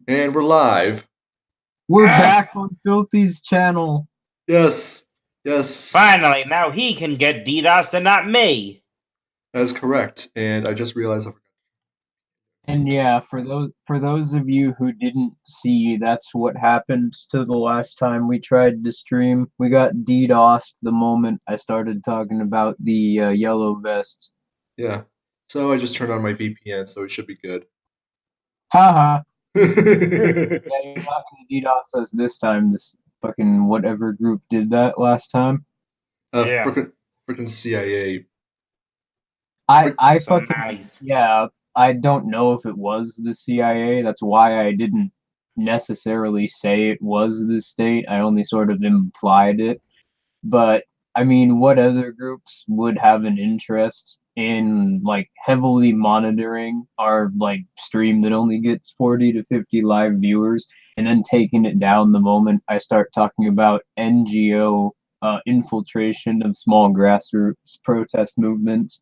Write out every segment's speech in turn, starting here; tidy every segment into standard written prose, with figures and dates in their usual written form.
And we're live. We're Ah, back on Filthy's channel. Yes, yes, finally, now he can get DDoSed and not me. that is correct. And I just realized I forgot. And yeah, for those of you who didn't see, that's what happened to the last time we tried to stream. We got DDoSed the moment I started talking about the yellow vests. Yeah. So I just turned on my VPN, so it should be good. Haha. uh, Yeah, you're not gonna DDoS us this time. This fucking whatever group did that last time. Yeah, frickin' CIA. I Frick, I so fucking nice. yeah, I don't know if it was the CIA. That's why I didn't necessarily say it was the state. I only sort of implied it. But I mean, what other groups would have an interest in like heavily monitoring our like stream that only gets 40 to 50 live viewers and then taking it down the moment I start talking about NGO infiltration of small grassroots protest movements?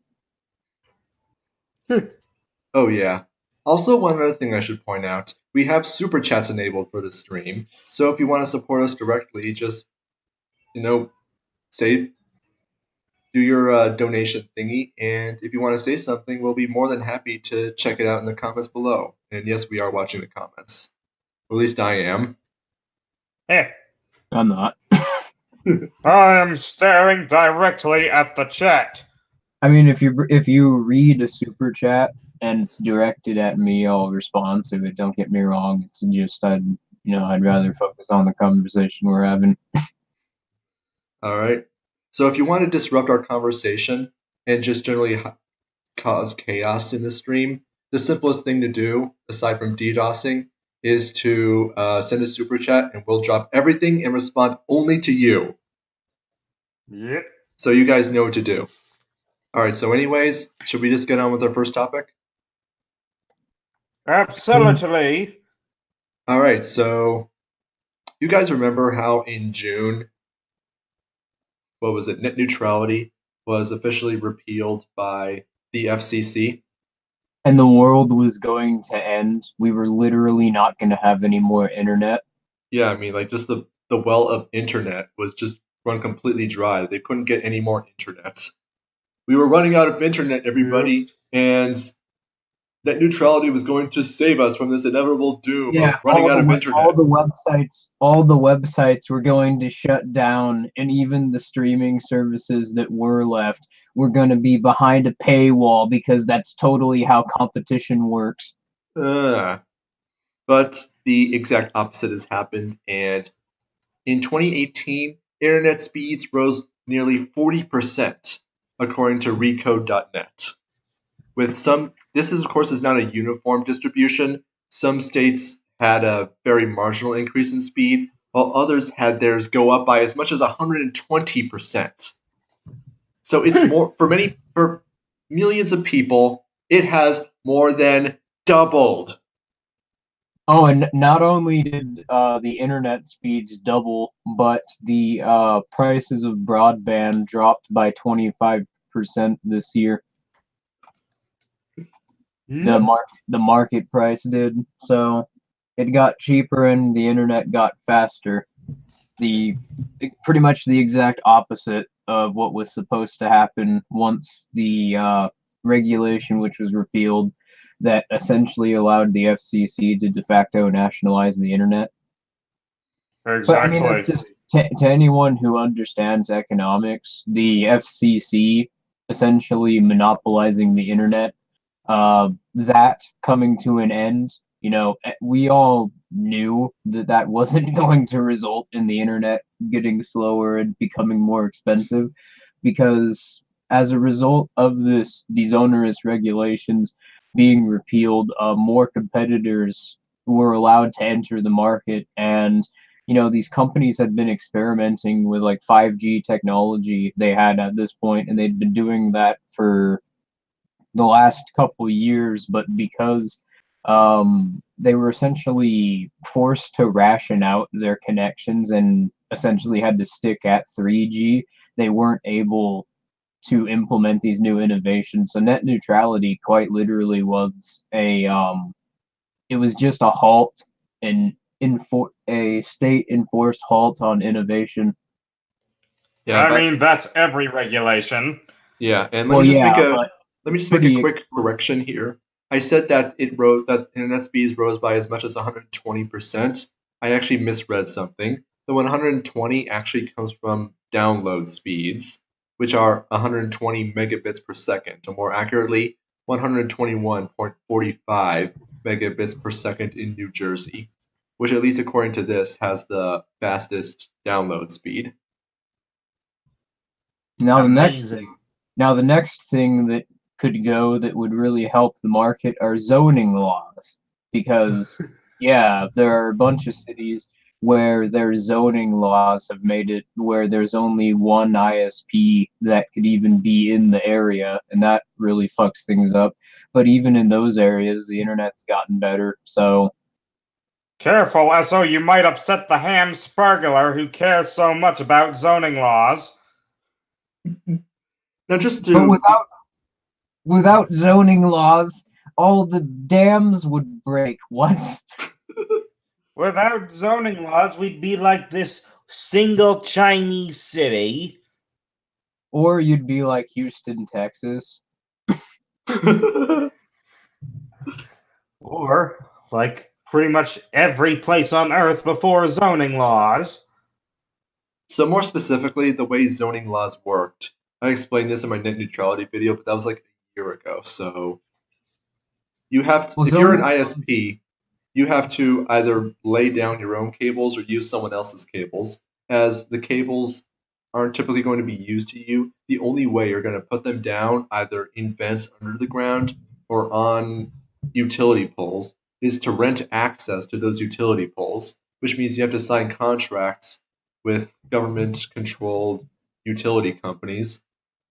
oh, yeah. Also, one other thing I should point out we have super chats enabled for the stream. So if you want to support us directly, just, you know, say, do your donation thingy. And if you want to say something, we'll be more than happy to check it out in the comments below. And yes, we are watching the comments. Or at least I am. Eh, I'm not. I am staring directly at the chat. I mean, if you read a super chat and it's directed at me, I'll respond to it. Don't get me wrong. It's just I'd rather focus on the conversation we're having. All right. So if you want to disrupt our conversation and just generally cause chaos in the stream, the simplest thing to do, aside from DDoSing, is to send a super chat and we'll drop everything and respond only to you. Yep. So you guys know what to do. All right. So, anyways, should we just get on with our first topic? Absolutely. All right. So, you guys remember how in June, what was it, net neutrality was officially repealed by the FCC? And the world was going to end. We were literally not going to have any more internet. Yeah, I mean, like just the well of internet was just run completely dry. They couldn't get any more internet. We were running out of internet, Yep. everybody, and net neutrality was going to save us from this inevitable doom of Yeah, running out of all internet. the websites were going to shut down, and even the streaming services that were left were going to be behind a paywall because that's totally how competition works. Uh, but the exact opposite has happened, and in 2018, internet speeds rose nearly 40%, according to Recode.net. With some, this is of course is not a uniform distribution. Some states had a very marginal increase in speed, while others had theirs go up by as much as 120%. So it's more for millions of people. It has more than doubled. Oh, and not only did the internet speeds double, but the prices of broadband dropped by 25% this year. Yep. The market price did. So it got cheaper and the internet got faster. The Pretty much the exact opposite of what was supposed to happen once the regulation, which was repealed, that essentially allowed the FCC to de facto nationalize the internet. But I mean, that's Exactly. just to anyone who understands economics, the FCC essentially monopolizing the internet, that coming to an end, we all knew that that wasn't going to result in the internet getting slower and becoming more expensive because as a result of these onerous regulations being repealed, more competitors were allowed to enter the market, and these companies had been experimenting with like 5G technology they had at this point, and they'd been doing that for the last couple years, but because they were essentially forced to ration out their connections and essentially had to stick at 3G, they weren't able to implement these new innovations. So net neutrality quite literally was it was just a halt a state enforced halt on innovation. Yeah, I mean, that's every regulation. yeah, and Well, yeah, but let me just make a pretty quick correction here. I said that internet speeds rose by as much as 120%. I actually misread something. The 120 actually comes from download speeds, which are 120 megabits per second, or more accurately, 121.45 megabits per second in New Jersey, which at least according to this has the fastest download speed. now Amazing. the next thing that could go that would really help the market are zoning laws, because yeah, there are a bunch of cities where their zoning laws have made it where there's only one ISP that could even be in the area, and that really fucks things up. But even in those areas, the internet's gotten better. So Careful, SO, you might upset the ham spurgler who cares so much about zoning laws. Now, just but to without zoning laws, all the dams would break. What? Without zoning laws, we'd be like this single Chinese city. Or you'd be like Houston, Texas. Or, like pretty much every place on Earth before zoning laws. So more specifically, the way zoning laws worked. I explained this in my net neutrality video, but that was like a year ago. So you have to, Well, if you're an zoning- ISP, you have to either lay down your own cables or use someone else's cables. As the cables aren't typically going to be used to you, the only way you're going to put them down, either in vents under the ground or on utility poles, is to rent access to those utility poles, which means you have to sign contracts with government-controlled utility companies.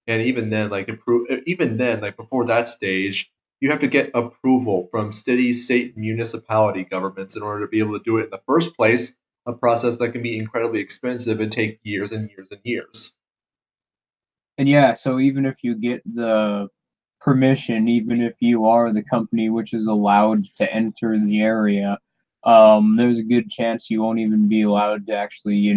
And even then, like before that stage, you have to get approval from city, state, municipality governments in order to be able to do it in the first place, a process that can be incredibly expensive and take years and years and years. And yeah, so even if you get the permission, even if you are the company which is allowed to enter the area, there's a good chance you won't even be allowed to actually,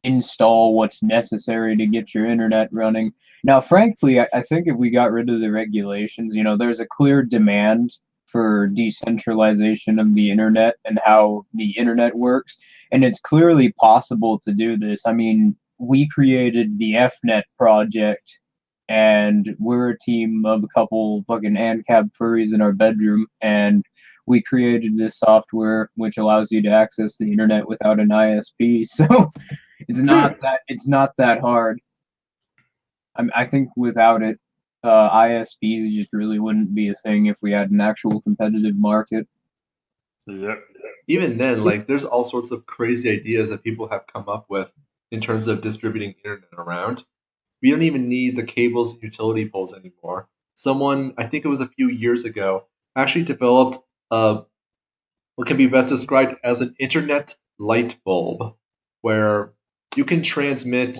install what's necessary to get your internet running. Now, frankly, I think if we got rid of the regulations, there's a clear demand for decentralization of the internet and how the internet works. And it's clearly possible to do this. I mean, we created the FNet project, and we're a team of a couple fucking ANCAP furries in our bedroom, and we created this software which allows you to access the internet without an ISP. So it's not that hard. I think without it, ISPs just really wouldn't be a thing if we had an actual competitive market. Yep. Even then, like there's all sorts of crazy ideas that people have come up with in terms of distributing internet around. We don't even need the cables and utility poles anymore. Someone, I think it was a few years ago, actually developed what can be best described as an internet light bulb, where you can transmit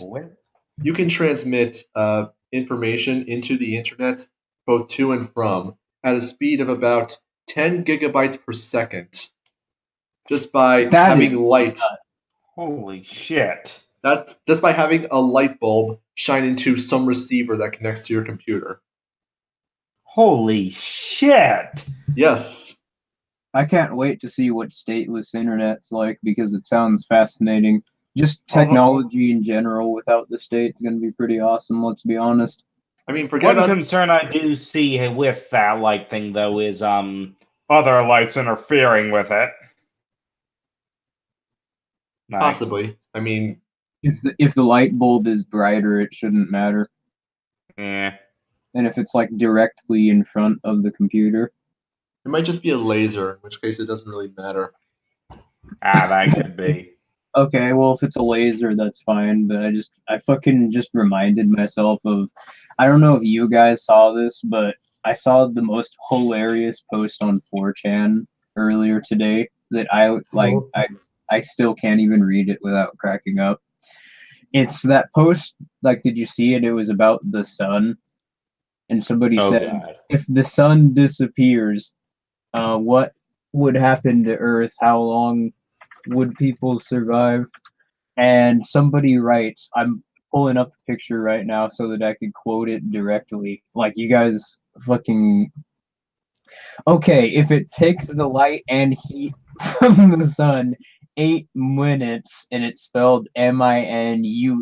information into the internet both to and from at a speed of about 10 gigabytes per second, just by having light. Holy shit. That's just by having a light bulb shine into some receiver that connects to your computer. Holy shit. Yes. I can't wait to see what stateless internet's like, because it sounds fascinating. Just technology in general without the state is going to be pretty awesome, let's be honest. I mean, forget One about concern I do see with that light thing, though, is other lights interfering with it. Like, possibly. I mean, If the light bulb is brighter, it shouldn't matter. yeah. And if it's like directly in front of the computer, it might just be a laser, in which case it doesn't really matter. That could be. okay, well, if it's a laser, that's fine. But I fucking just reminded myself of, I don't know if you guys saw this, but I saw the most hilarious post on 4chan earlier today that I still can't even read it without cracking up. It's that post, like, did you see it? It was about the sun. And somebody said, God. if the sun disappears, what would happen to Earth, how long would people survive? And somebody writes, I'm pulling up a picture right now so that I could quote it directly. Like, you guys fucking. Okay, if it takes the light and heat from the sun 8 minutes, and it's spelled Minuets,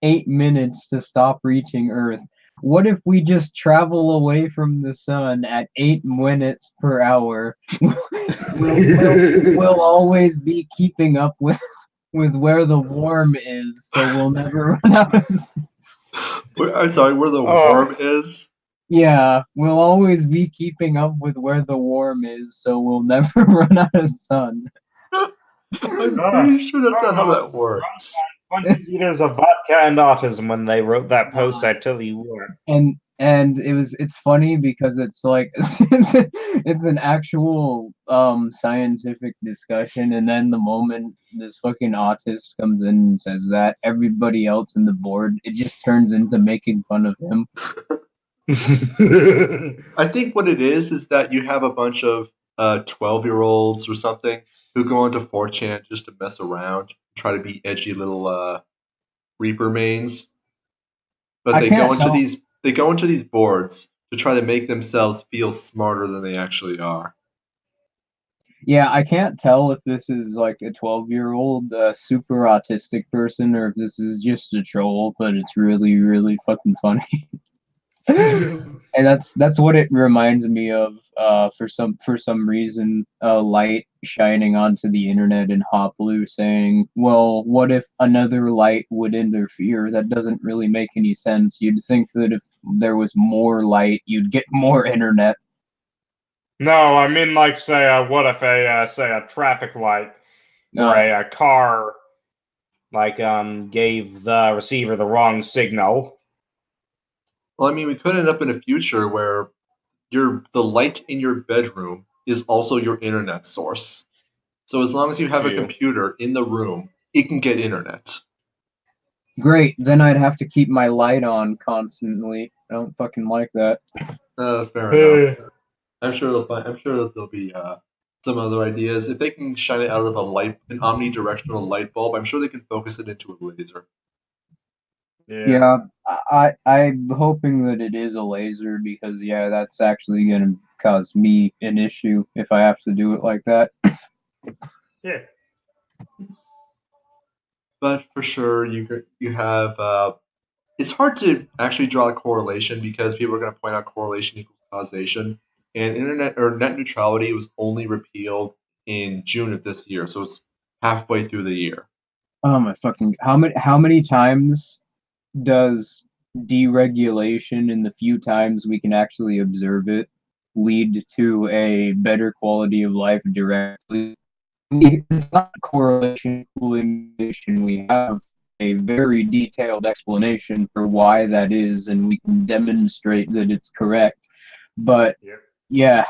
8 minutes to stop reaching Earth. What if we just travel away from the sun at 8 minutes per hour? We'll always be keeping up with where the warm is, so we'll never run out of. I'm sorry, where the worm is? Yeah, we'll always be keeping up with where the warm is, so we'll never run out of sun. I'm pretty sure that's not how that works. 20 liters of vodka and autism when they wrote that post. I tell you what. And it's funny because it's like it's an actual scientific discussion, and then the moment this fucking autist comes in and says that, everybody else in the board, it just turns into making fun of him. I think what it is that you have a bunch of 12-year-olds or something who go onto 4chan just to mess around, try to be edgy little Reaper mains. But they go into these boards to try to make themselves feel smarter than they actually are. Yeah, I can't tell if this is like a 12-year-old super autistic person or if this is just a troll, but it's really, really fucking funny. And that's what it reminds me of. For some reason, light shining onto the internet and Hoplu saying, "Well, what if another light would interfere?" That doesn't really make any sense. You'd think that if there was more light, you'd get more internet. No, I mean, like, say, what if a traffic light or a car, like, gave the receiver the wrong signal? Well, I mean, we could end up in a future where the light in your bedroom is also your internet source. So as long as you have a computer in the room, it can get internet. Great. Then I'd have to keep my light on constantly. I don't fucking like that. Fair enough. I'm sure that there'll be some other ideas. If they can shine it out of an omnidirectional light bulb, I'm sure they can focus it into a laser. Yeah, I'm hoping that it is a laser because that's actually gonna cause me an issue if I have to do it like that. Yeah. But for sure, you have. It's hard to actually draw a correlation because people are going to point out correlation equals causation, and internet or net neutrality was only repealed in June of this year, so it's halfway through the year. Oh my fucking! How many times does deregulation, in the few times we can actually observe it, lead to a better quality of life directly? It's not correlation causation. We have a very detailed explanation for why that is, and we can demonstrate that it's correct. But yeah,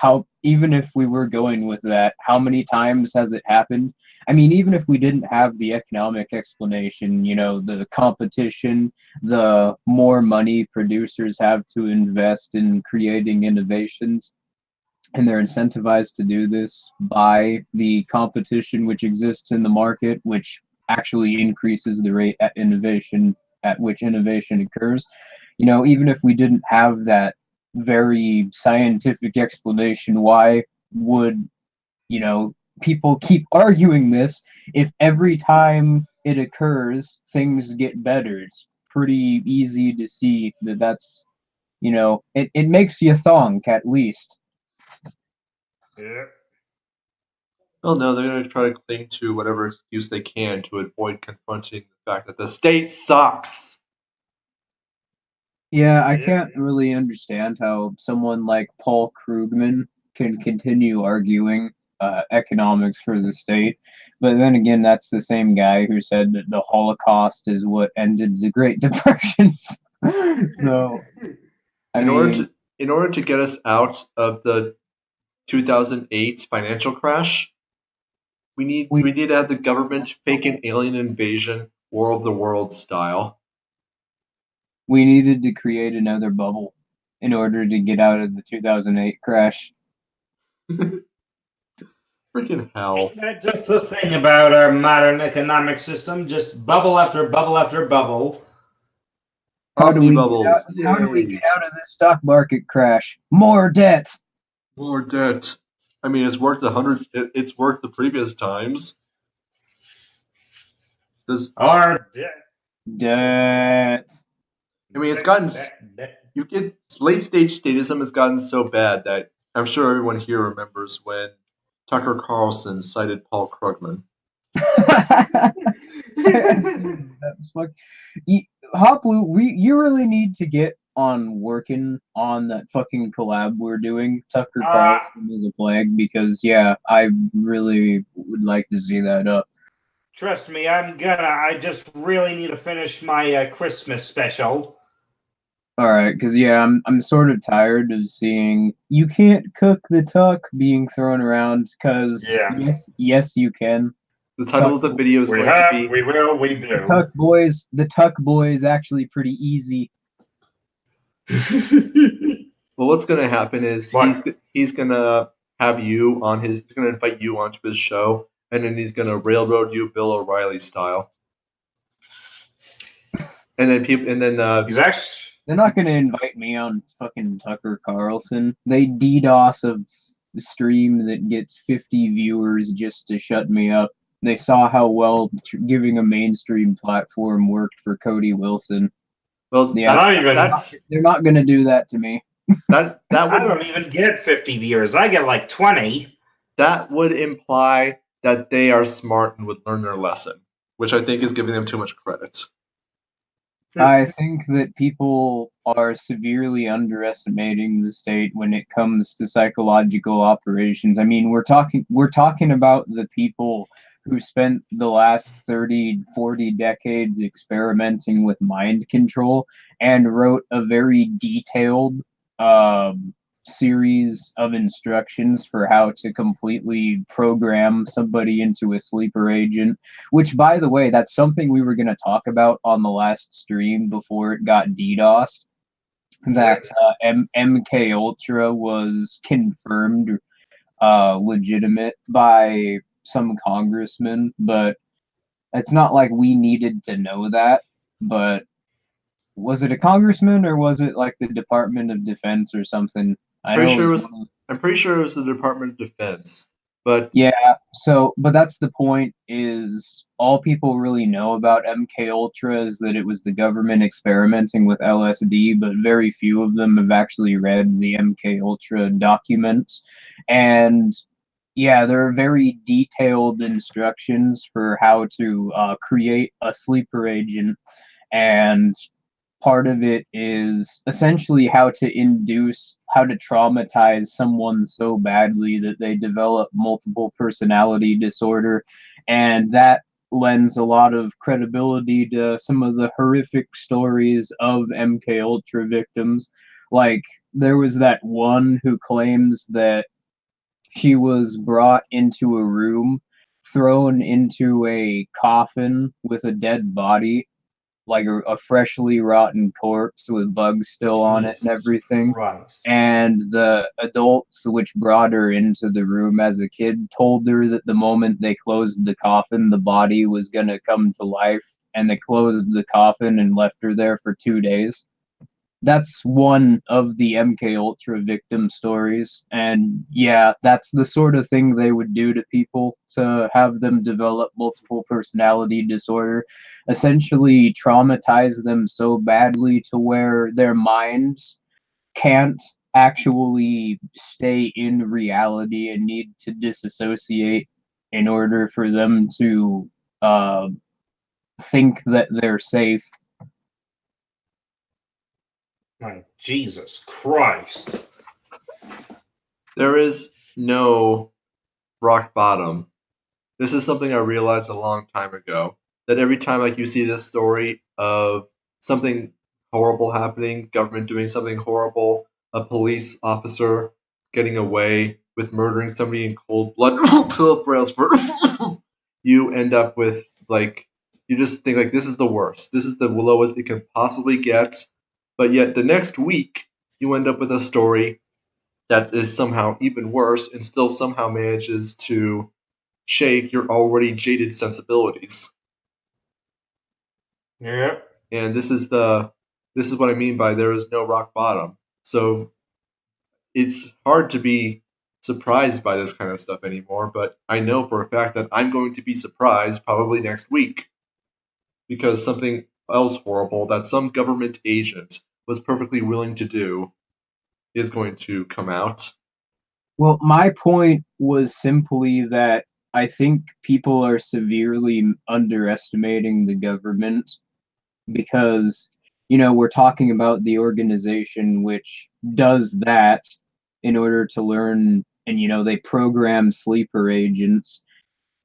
even if we were going with that, how many times has it happened? I mean, even if we didn't have the economic explanation, the competition, the more money producers have to invest in creating innovations, and they're incentivized to do this by the competition which exists in the market, which actually increases the rate at which innovation occurs. Even if we didn't have that very scientific explanation, why would people keep arguing this if every time it occurs things get better? It's pretty easy to see that's it makes you thonk at least. Yeah. Well, no, they're going to try to cling to whatever excuse they can to avoid confronting the fact that the state sucks. Yeah, I can't really understand how someone like Paul Krugman can continue arguing economics for the state. But then again, that's the same guy who said that the Holocaust is what ended the Great Depressions. So, in order to get us out of the 2008 financial crash, we need to have the government fake an alien invasion, War of the Worlds style. We needed to create another bubble in order to get out of the 2008 crash. Freaking hell. Ain't that just the thing about our modern economic system? Just bubble after bubble after bubble. How do we get Omnibubbles. out, how do we Yay. get out of this stock market crash? More debt. More debt. I mean, it's worked it's worked the previous times. Our Debt. I mean, it's gotten late stage statism has gotten so bad that I'm sure everyone here remembers when Tucker Carlson cited Paul Krugman. Hoplu, you really need to get on working on that fucking collab we're doing. Tucker Carlson is a plague because I really would like to see that up. Trust me, I just really need to finish my Christmas special. All right, because I'm sort of tired of seeing "you can't cook the tuck" being thrown around. Because yes, you can. The title of the video is going to be "We will, we do." The Tuck Boys actually pretty easy. Well, what's going to happen is he's going to have you on his. He's going to invite you onto his show, and then he's going to railroad you Bill O'Reilly style. And then he's actually. They're not going to invite me on fucking Tucker Carlson. They DDoS a stream that gets 50 viewers just to shut me up. They saw how well giving a mainstream platform worked for Cody Wilson. Well, they're not going to do that to me. I don't even get 50 viewers. I get like 20. That would imply that they are smart and would learn their lesson, which I think is giving them too much credit. I think that people are severely underestimating the state when it comes to psychological operations. I mean, we're talking about the people who spent the last 30, 40 decades experimenting with mind control and wrote a very detailed series of instructions for how to completely program somebody into a sleeper agent, which, by the way, that's something we were going to talk about on the last stream before it got DDoSed, that MK Ultra was confirmed legitimate by some congressman, but it's not like we needed to know that. But was it a congressman or was it like the Department of Defense or something? I'm pretty sure it was the Department of Defense. But but that's the point, is all people really know about MK Ultra is that it was the government experimenting with LSD, but very few of them have actually read the MK Ultra documents. And there are very detailed instructions for how to create a sleeper agent, and part of it is essentially how to traumatize someone so badly that they develop multiple personality disorder. And that lends a lot of credibility to some of the horrific stories of MK Ultra victims. Like, there was that one who claims that she was brought into a room, thrown into a coffin with a dead body, like a freshly rotten corpse with bugs still on it and everything. Christ. And the adults which brought her into the room as a kid told her that the moment they closed the coffin, the body was going to come to life, and they closed the coffin and left her there for 2 days. That's one of the MK Ultra victim stories, and that's the sort of thing they would do to people to have them develop multiple personality disorder, essentially traumatize them so badly to where their minds can't actually stay in reality and need to disassociate in order for them to think that they're safe. My Jesus Christ. There is no rock bottom. This is something I realized a long time ago, that every time you see this story of something horrible happening, government doing something horrible, a police officer getting away with murdering somebody in cold blood, Philip Brailsford, you end up with, you just think, this is the worst. This is the lowest it can possibly get. But yet the next week, you end up with a story that is somehow even worse and still somehow manages to shake your already jaded sensibilities. Yep. And this is what I mean by there is no rock bottom. So it's hard to be surprised by this kind of stuff anymore, but I know for a fact that I'm going to be surprised probably next week because something else horrible that some government agent was perfectly willing to do is going to come out. Well, my point was simply that I think people are severely underestimating the government because, we're talking about the organization which does that in order to learn, and, they program sleeper agents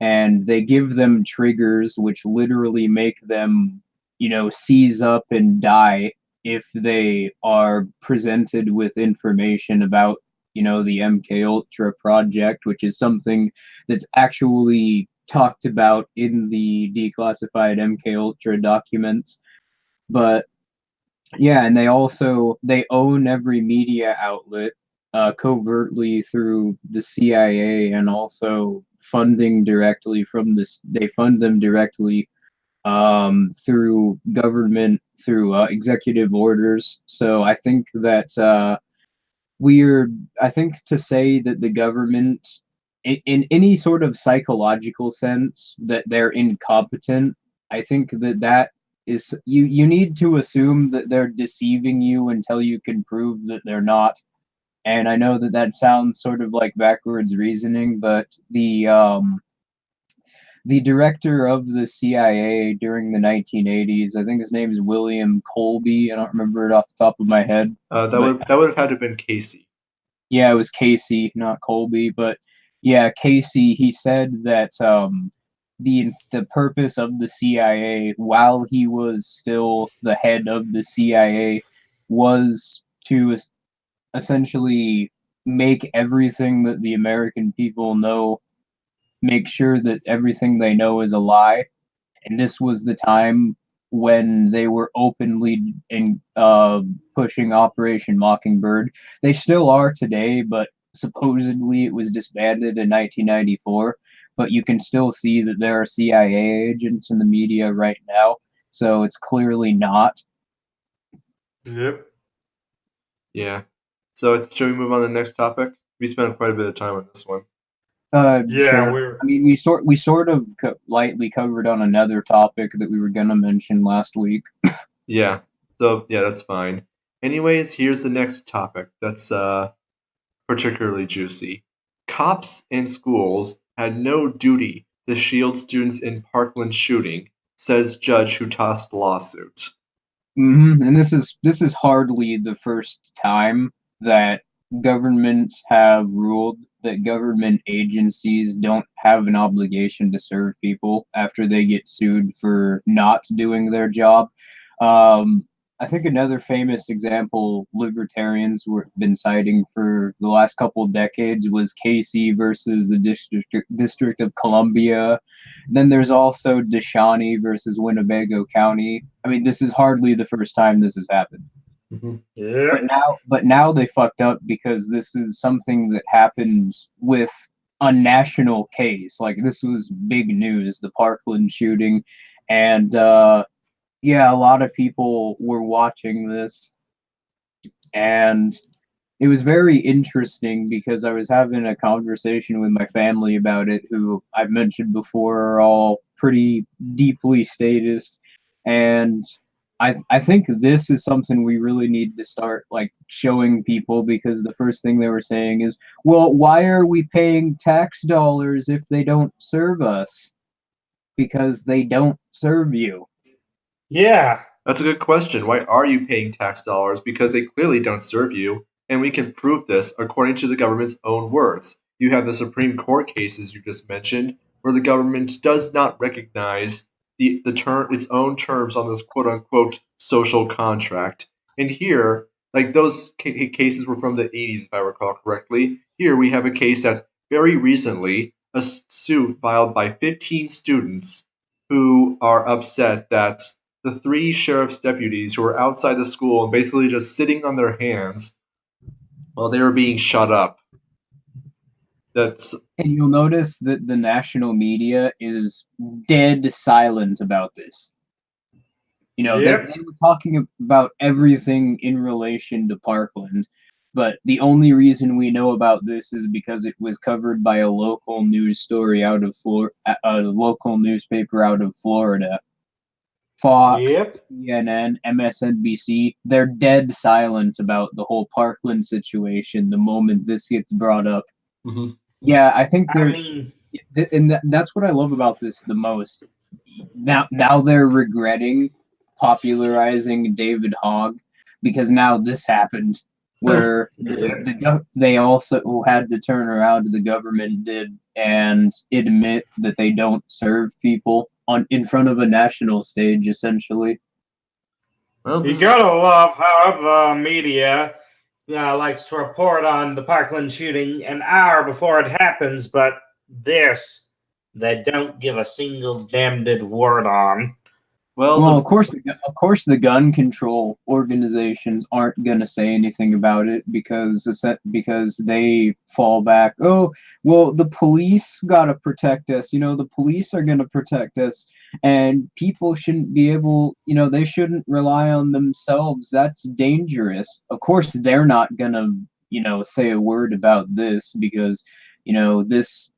and they give them triggers which literally make them, seize up and die if they are presented with information about, the MK Ultra project, which is something that's actually talked about in the declassified MK Ultra documents. But yeah, and they own every media outlet covertly through the CIA, and also funding directly from this. They fund them directly through government, through executive orders. So I think that I think to say that the government, in any sort of psychological sense, that they're incompetent, I think that is, you need to assume that they're deceiving you until you can prove that they're not. And I know that that sounds sort of like backwards reasoning, but the director of the CIA during the 1980s, I think his name is William Colby. I don't remember it off the top of my head. That would have had to have been Casey. Yeah, it was Casey, not Colby, but yeah, Casey. He said that the purpose of the CIA, while he was still the head of the CIA, was to essentially make everything that the American people know, make sure that everything they know is a lie. And this was the time when they were openly pushing Operation Mockingbird. They still are today, but supposedly it was disbanded in 1994. But you can still see that there are CIA agents in the media right now, so it's clearly not. Yep. Yeah. So shall we move on to the next topic? We spent quite a bit of time on this one. Yeah, sure. I mean, we sort of lightly covered on another topic that we were gonna mention last week. Yeah. So yeah, that's fine. Anyways, here's the next topic that's particularly juicy. Cops and schools had no duty to shield students in Parkland shooting, says judge who tossed lawsuit. And this is hardly the first time that governments have ruled that government agencies don't have an obligation to serve people after they get sued for not doing their job. I think another famous example libertarians were been citing for the last couple of decades was Casey versus the District of Columbia. Then there's also DeShawney versus Winnebago County. I mean, this is hardly the first time this has happened. Mm-hmm. Yeah. But now they fucked up because this is something that happens with a national case. Like, this was big news, the Parkland shooting, and yeah, a lot of people were watching this, and it was very interesting because I was having a conversation with my family about it, who I've mentioned before are all pretty deeply statist, and I think this is something we really need to start like showing people, because the first thing they were saying is, well, why are we paying tax dollars if they don't serve us? Because they don't serve you. Yeah. That's a good question. Why are you paying tax dollars? Because they clearly don't serve you, and we can prove this according to the government's own words. You have the Supreme Court cases you just mentioned, where the government does not recognize its own terms on this quote unquote social contract. And here, like those cases were from the 80s, if I recall correctly. Here we have a case that's very recently a suit filed by 15 students who are upset that the 3 sheriff's deputies who were outside the school and basically just sitting on their hands Well, they were being shut up. And you'll notice that the national media is dead silent about this. You know, Yep. they were talking about everything in relation to Parkland, but the only reason we know about this is because it was covered by a local news story out of a local newspaper out of Florida. Fox, Yep. CNN, MSNBC, they're dead silent about the whole Parkland situation the moment this gets brought up. Mm-hmm. Yeah, I think they're, I mean, and that's what I love about this the most. Now they're regretting popularizing David Hogg because now this happened where they also had to turn around, the government did, and admit that they don't serve people in front of a national stage, essentially. Well, you gotta love how the media likes to report on the Parkland shooting an hour before it happens, but this they don't give a single damned word on. Well, of course, the gun control organizations aren't gonna say anything about it because they fall back. Oh, well, the police gotta protect us. You know, the police are gonna protect us, and people shouldn't be able. You know, they shouldn't rely on themselves. That's dangerous. Of course, they're not gonna, say a word about this because, this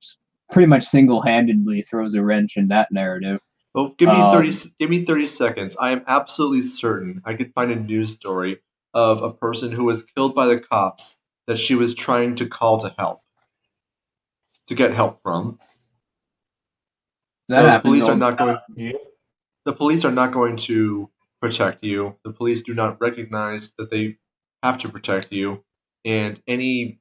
pretty much single-handedly throws a wrench in that narrative. Well, give me 30 seconds. I am absolutely certain I could find a news story of a person who was killed by the cops that she was trying to call to get help from. So the police are not going. The police are not going to protect you. The police do not recognize that they have to protect you, and any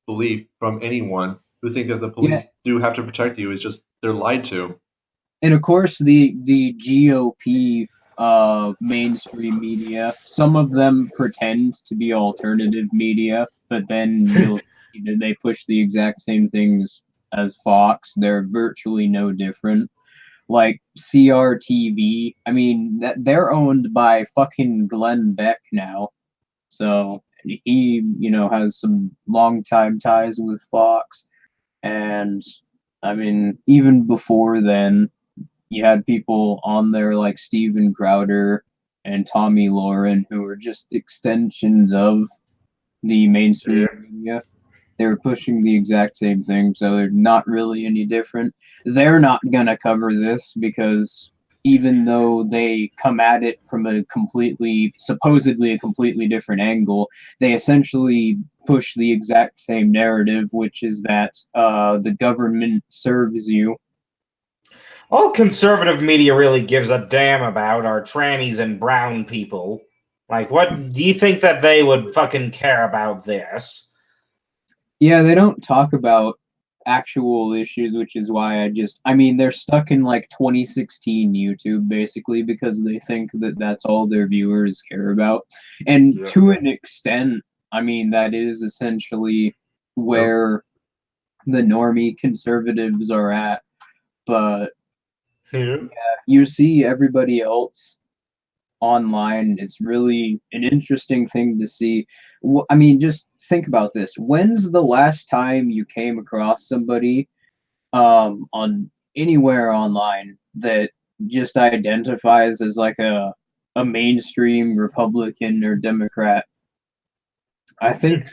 belief from anyone who think that the police do have to protect you is just they're lied to. And of course, the GOP mainstream media, some of them pretend to be alternative media, but then they push the exact same things as Fox. They're virtually no different. Like CRTV, I mean, they're owned by fucking Glenn Beck now, so he, has some long time ties with Fox, and I mean, even before then, you had people on there like Steven Crowder and Tommy Lauren who were just extensions of the mainstream media. They were pushing the exact same thing, so they're not really any different. They're not gonna cover this because even though they come at it from supposedly a completely different angle, they essentially push the exact same narrative, which is that the government serves you. All conservative media really gives a damn about are trannies and brown people. Like, what do you think that they would fucking care about this? Yeah, they don't talk about actual issues, which is why they're stuck in like 2016 YouTube basically because they think that that's all their viewers care about. And to an extent, that is essentially where the normie conservatives are at. But you see everybody else online. It's really an interesting thing to see. Just think about this. When's the last time you came across somebody on anywhere online that just identifies as like a mainstream Republican or Democrat? I think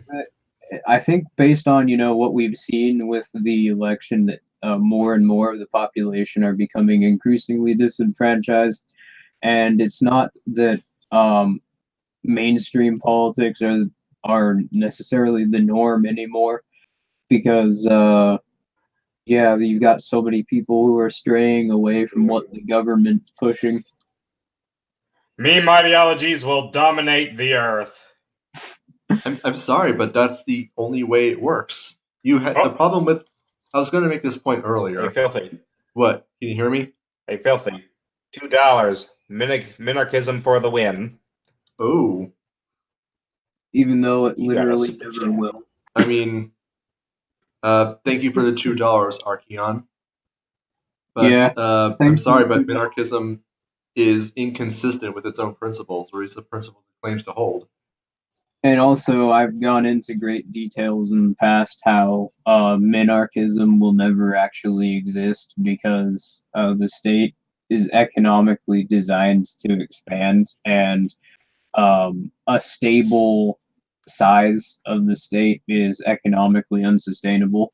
based on what we've seen with the election that more and more of the population are becoming increasingly disenfranchised, and it's not that mainstream politics are necessarily the norm anymore, because you've got so many people who are straying away from what the government's pushing. Meme ideologies will dominate the earth. I'm sorry, but that's the only way it works. You had the problem with. I was going to make this point earlier. Hey, Filthy. What? Can you hear me? Hey, Filthy. $2. Minarchism for the win. Oh. Even though it literally never will. I mean, thank you for the $2, Archeon. But I'm sorry, but minarchism is inconsistent with its own principles, or its the principles it claims to hold. And also, I've gone into great details in the past how minarchism will never actually exist because the state is economically designed to expand, and a stable size of the state is economically unsustainable.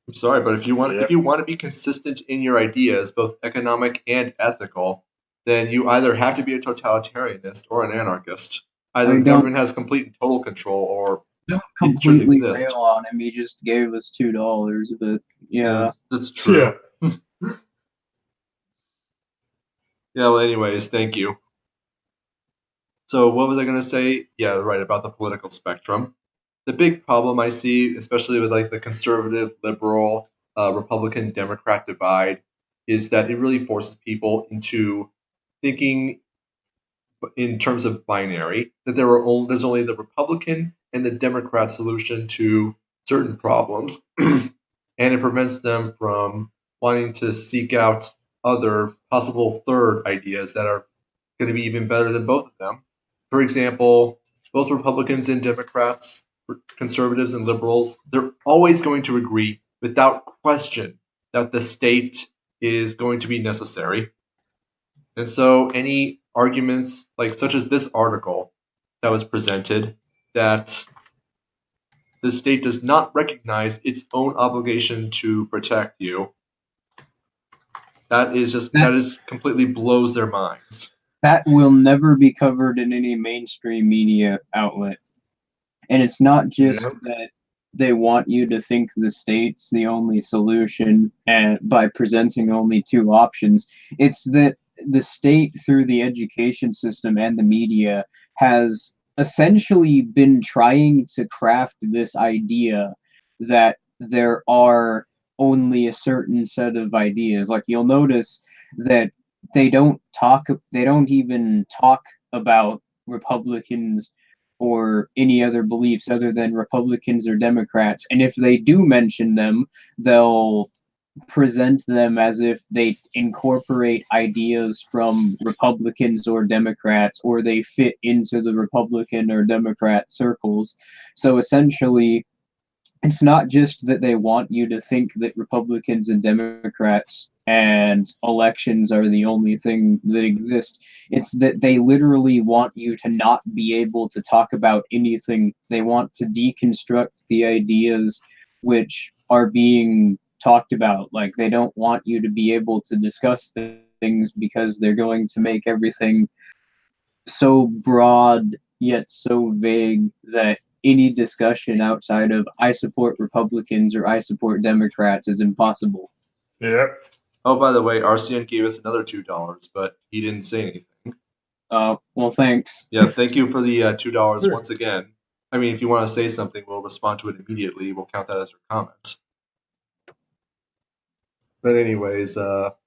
I'm sorry, but if you want Yep. to be consistent in your ideas, both economic and ethical, then you either have to be a totalitarianist or an anarchist. Either I the don't, government has complete and total control, or don't it shouldn't completely exist. rail on him. He just gave us $2, but yeah. That's true. Yeah. Yeah, well, anyways, thank you. So what was I going to say? Yeah, right, about the political spectrum. The big problem I see, especially with like the conservative, liberal, Republican, Democrat divide, is that it really forces people into thinking in terms of binary, that there's only the Republican and the Democrat solution to certain problems, and it prevents them from wanting to seek out other possible third ideas that are going to be even better than both of them. For example, both Republicans and Democrats, conservatives and liberals, they're always going to agree without question that the state is going to be necessary. And so any arguments like such as this article that was presented that the state does not recognize its own obligation to protect you, that is completely blows their minds. That will never be covered in any mainstream media outlet. And it's not just that they want you to think the state's the only solution and by presenting only two options. It's that the state, through the education system and the media, has essentially been trying to craft this idea that there are only a certain set of ideas. Like, you'll notice that they don't even talk about Republicans or any other beliefs other than Republicans or Democrats. And if they do mention them, they'll present them as if they incorporate ideas from Republicans or Democrats, or they fit into the Republican or Democrat circles. So essentially, it's not just that they want you to think that Republicans and Democrats and elections are the only thing that exist. It's that they literally want you to not be able to talk about anything. They want to deconstruct the ideas which are being talked about. Like, they don't want you to be able to discuss things because they're going to make everything so broad yet so vague that any discussion outside of I support Republicans or I support Democrats is impossible. Yep. Oh, by the way, RCN gave us another $2, but he didn't say anything. Well, thanks. Yeah, thank you for the $2 once again. I mean, if you want to say something, we'll respond to it immediately. We'll count that as your comment. But anyways, well,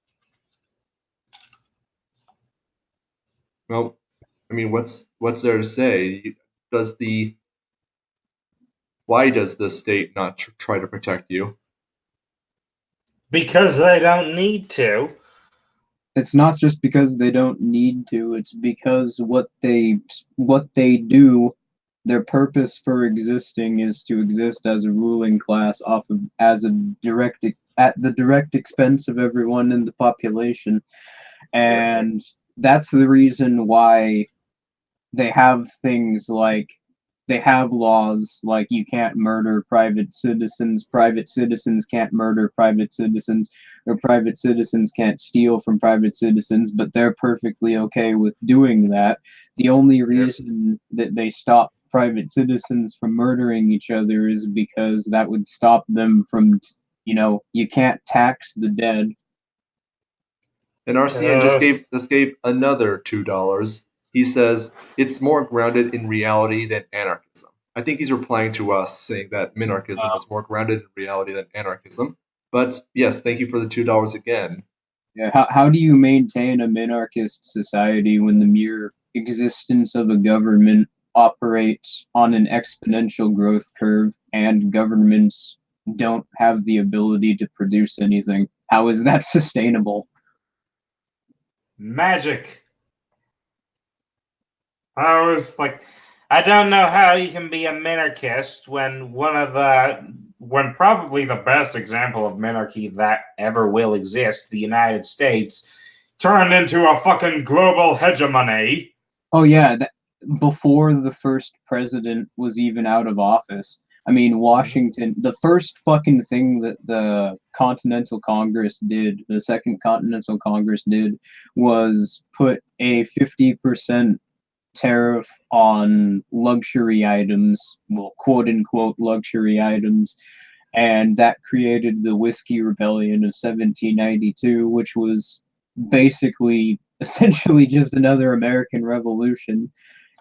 I mean, what's there to say? Why does the state not try to protect you? Because they don't need to. It's not just because they don't need to, it's because what they do, their purpose for existing is to exist as a ruling class at the direct expense of everyone in the population. And that's the reason why they have things like, they have laws like you can't murder private citizens can't murder private citizens, or private citizens can't steal from private citizens, but they're perfectly okay with doing that. The only reason that they stop private citizens from murdering each other is because that would stop them from, you can't tax the dead. And RCN just gave another $2. He says it's more grounded in reality than anarchism. I think he's replying to us saying that minarchism was more grounded in reality than anarchism. But yes, thank you for the $2 again. Yeah, how do you maintain a minarchist society when the mere existence of a government operates on an exponential growth curve and governments don't have the ability to produce anything? How is that sustainable? Magic. I was like, I don't know how you can be a minarchist when probably the best example of minarchy that ever will exist, the United States, turned into a fucking global hegemony. Oh yeah, before the first president was even out of office. I mean, Washington, the first fucking thing that the Continental Congress did, the Second Continental Congress did, was put a 50% tariff on luxury items, well, quote unquote luxury items, and that created the Whiskey Rebellion of 1792, which was basically essentially just another American Revolution,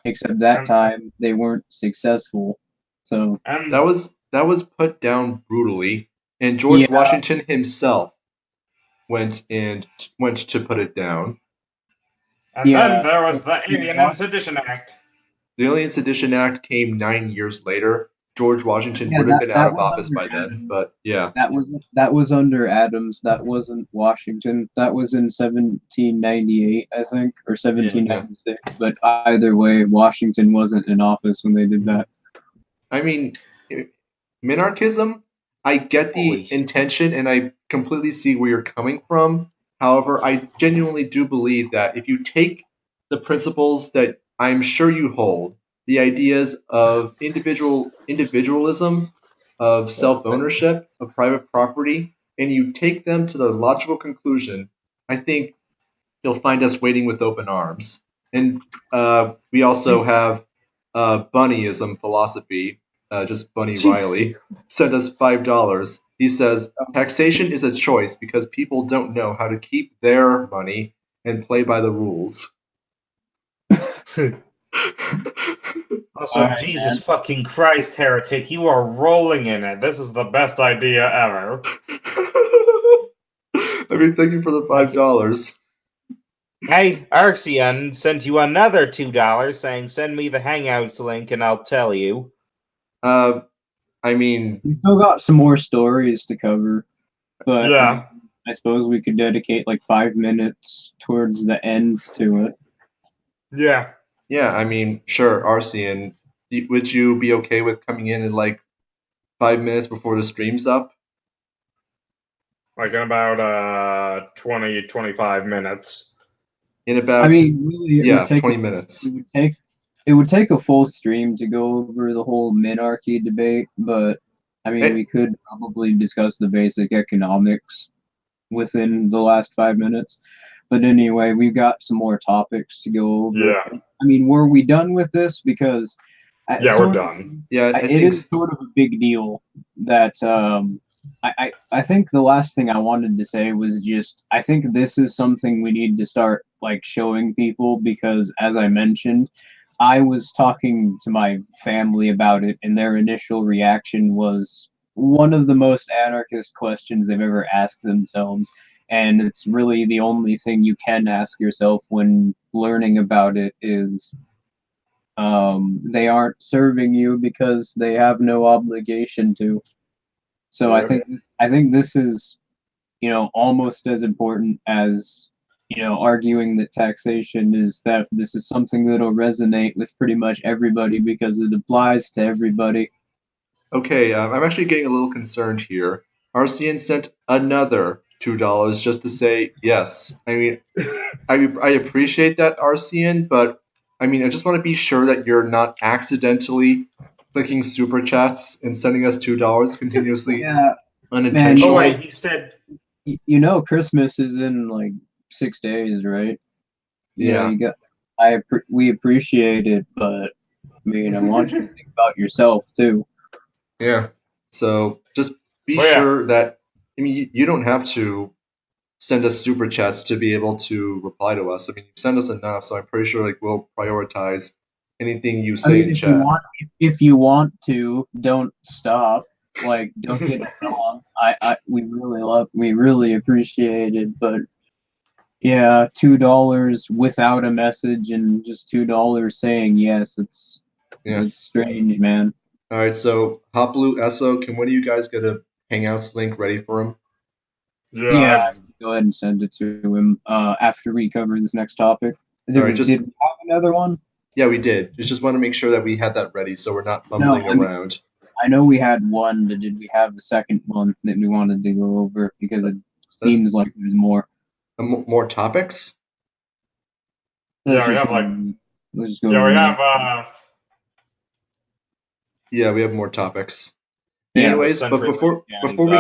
except that time they weren't successful. So that was put down brutally, and George Washington himself went to put it down. And then there was the Alien and Sedition Act. The Alien Sedition Act came 9 years later. George Washington would have been out of office by then, but yeah. That was under Adams. That wasn't Washington. That was in 1798, I think, or 1796. Yeah. But either way, Washington wasn't in office when they did that. I mean, minarchism, I get the intention, and I completely see where you're coming from. However, I genuinely do believe that if you take the principles that I'm sure you hold, the ideas of individualism, of self-ownership, of private property, and you take them to the logical conclusion, I think you'll find us waiting with open arms. And we also have Bunnyism philosophy, just Bunny Riley, sent us $5. He says, taxation is a choice because people don't know how to keep their money and play by the rules. Also, right, Jesus fucking Christ, heretic, you are rolling in it. This is the best idea ever. I mean, thank you for the $5. Hey, Arxion sent you another $2 saying, send me the Hangouts link and I'll tell you. I mean... We still got some more stories to cover, but yeah. I suppose we could dedicate like 5 minutes towards the end to it. Yeah. Yeah, I mean, sure, Arxion, would you be okay with coming in like 5 minutes before the stream's up? Like in about 20, 25 minutes. In about, I mean, really, 20 minutes. It would take a full stream to go over the whole minarchy debate, but I mean, we could probably discuss the basic economics within the last 5 minutes. But anyway, we've got some more topics to go over. Yeah. I mean, were we done with this? Because we're done. Yeah, it is sort of a big deal that I think the last thing I wanted to say was just I think this is something we need to start like showing people because as I mentioned, I was talking to my family about it and their initial reaction was one of the most anarchist questions they've ever asked themselves. And it's really the only thing you can ask yourself when learning about it is they aren't serving you because they have no obligation to. So I think this is, almost as important as, arguing that taxation is theft. This is something that'll resonate with pretty much everybody because it applies to everybody. Okay, I'm actually getting a little concerned here. Arxion sent another $2 just to say yes. I mean, I appreciate that, Arxion, but I mean, I just want to be sure that you're not accidentally clicking super chats and sending us $2 continuously unintentionally. Oh wait, he said. Christmas is in like 6 days, right? Yeah. We appreciate it, but I mean, I want you to think about yourself too. Yeah. So just be sure that. I mean, you don't have to send us super chats to be able to reply to us. I mean, you send us enough, so I'm pretty sure we'll prioritize anything you say in chat. If you want to, don't stop. Like, don't get it wrong. We really appreciate it, but yeah, $2 without a message and just $2 saying yes, it's strange, man. All right, so Hoplu, Esso, can one of you guys get a Hangouts link ready for him? Yeah, go ahead and send it to him after we cover this next topic. Did we have another one? Yeah, we did. Just want to make sure that we had that ready, so we're not fumbling around. I know we had one, but did we have a second one that we wanted to go over? Because it seems like there's more. More topics? Yeah, we have like. Let's just go. Yeah, we have. Yeah, we have more topics. Yeah, anyways, but before we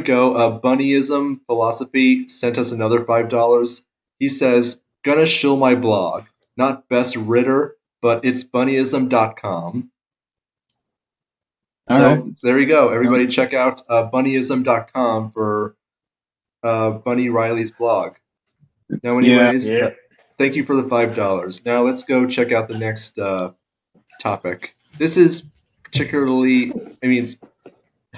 go, Bunnyism Philosophy sent us another $5. He says, "Gonna shill my blog, not best Ritter, but it's bunnyism.com." So there you go. Everybody check out bunnyism.com for Bunny Riley's blog. Now, anyways, thank you for the $5. Now let's go check out the next topic. This is particularly, it's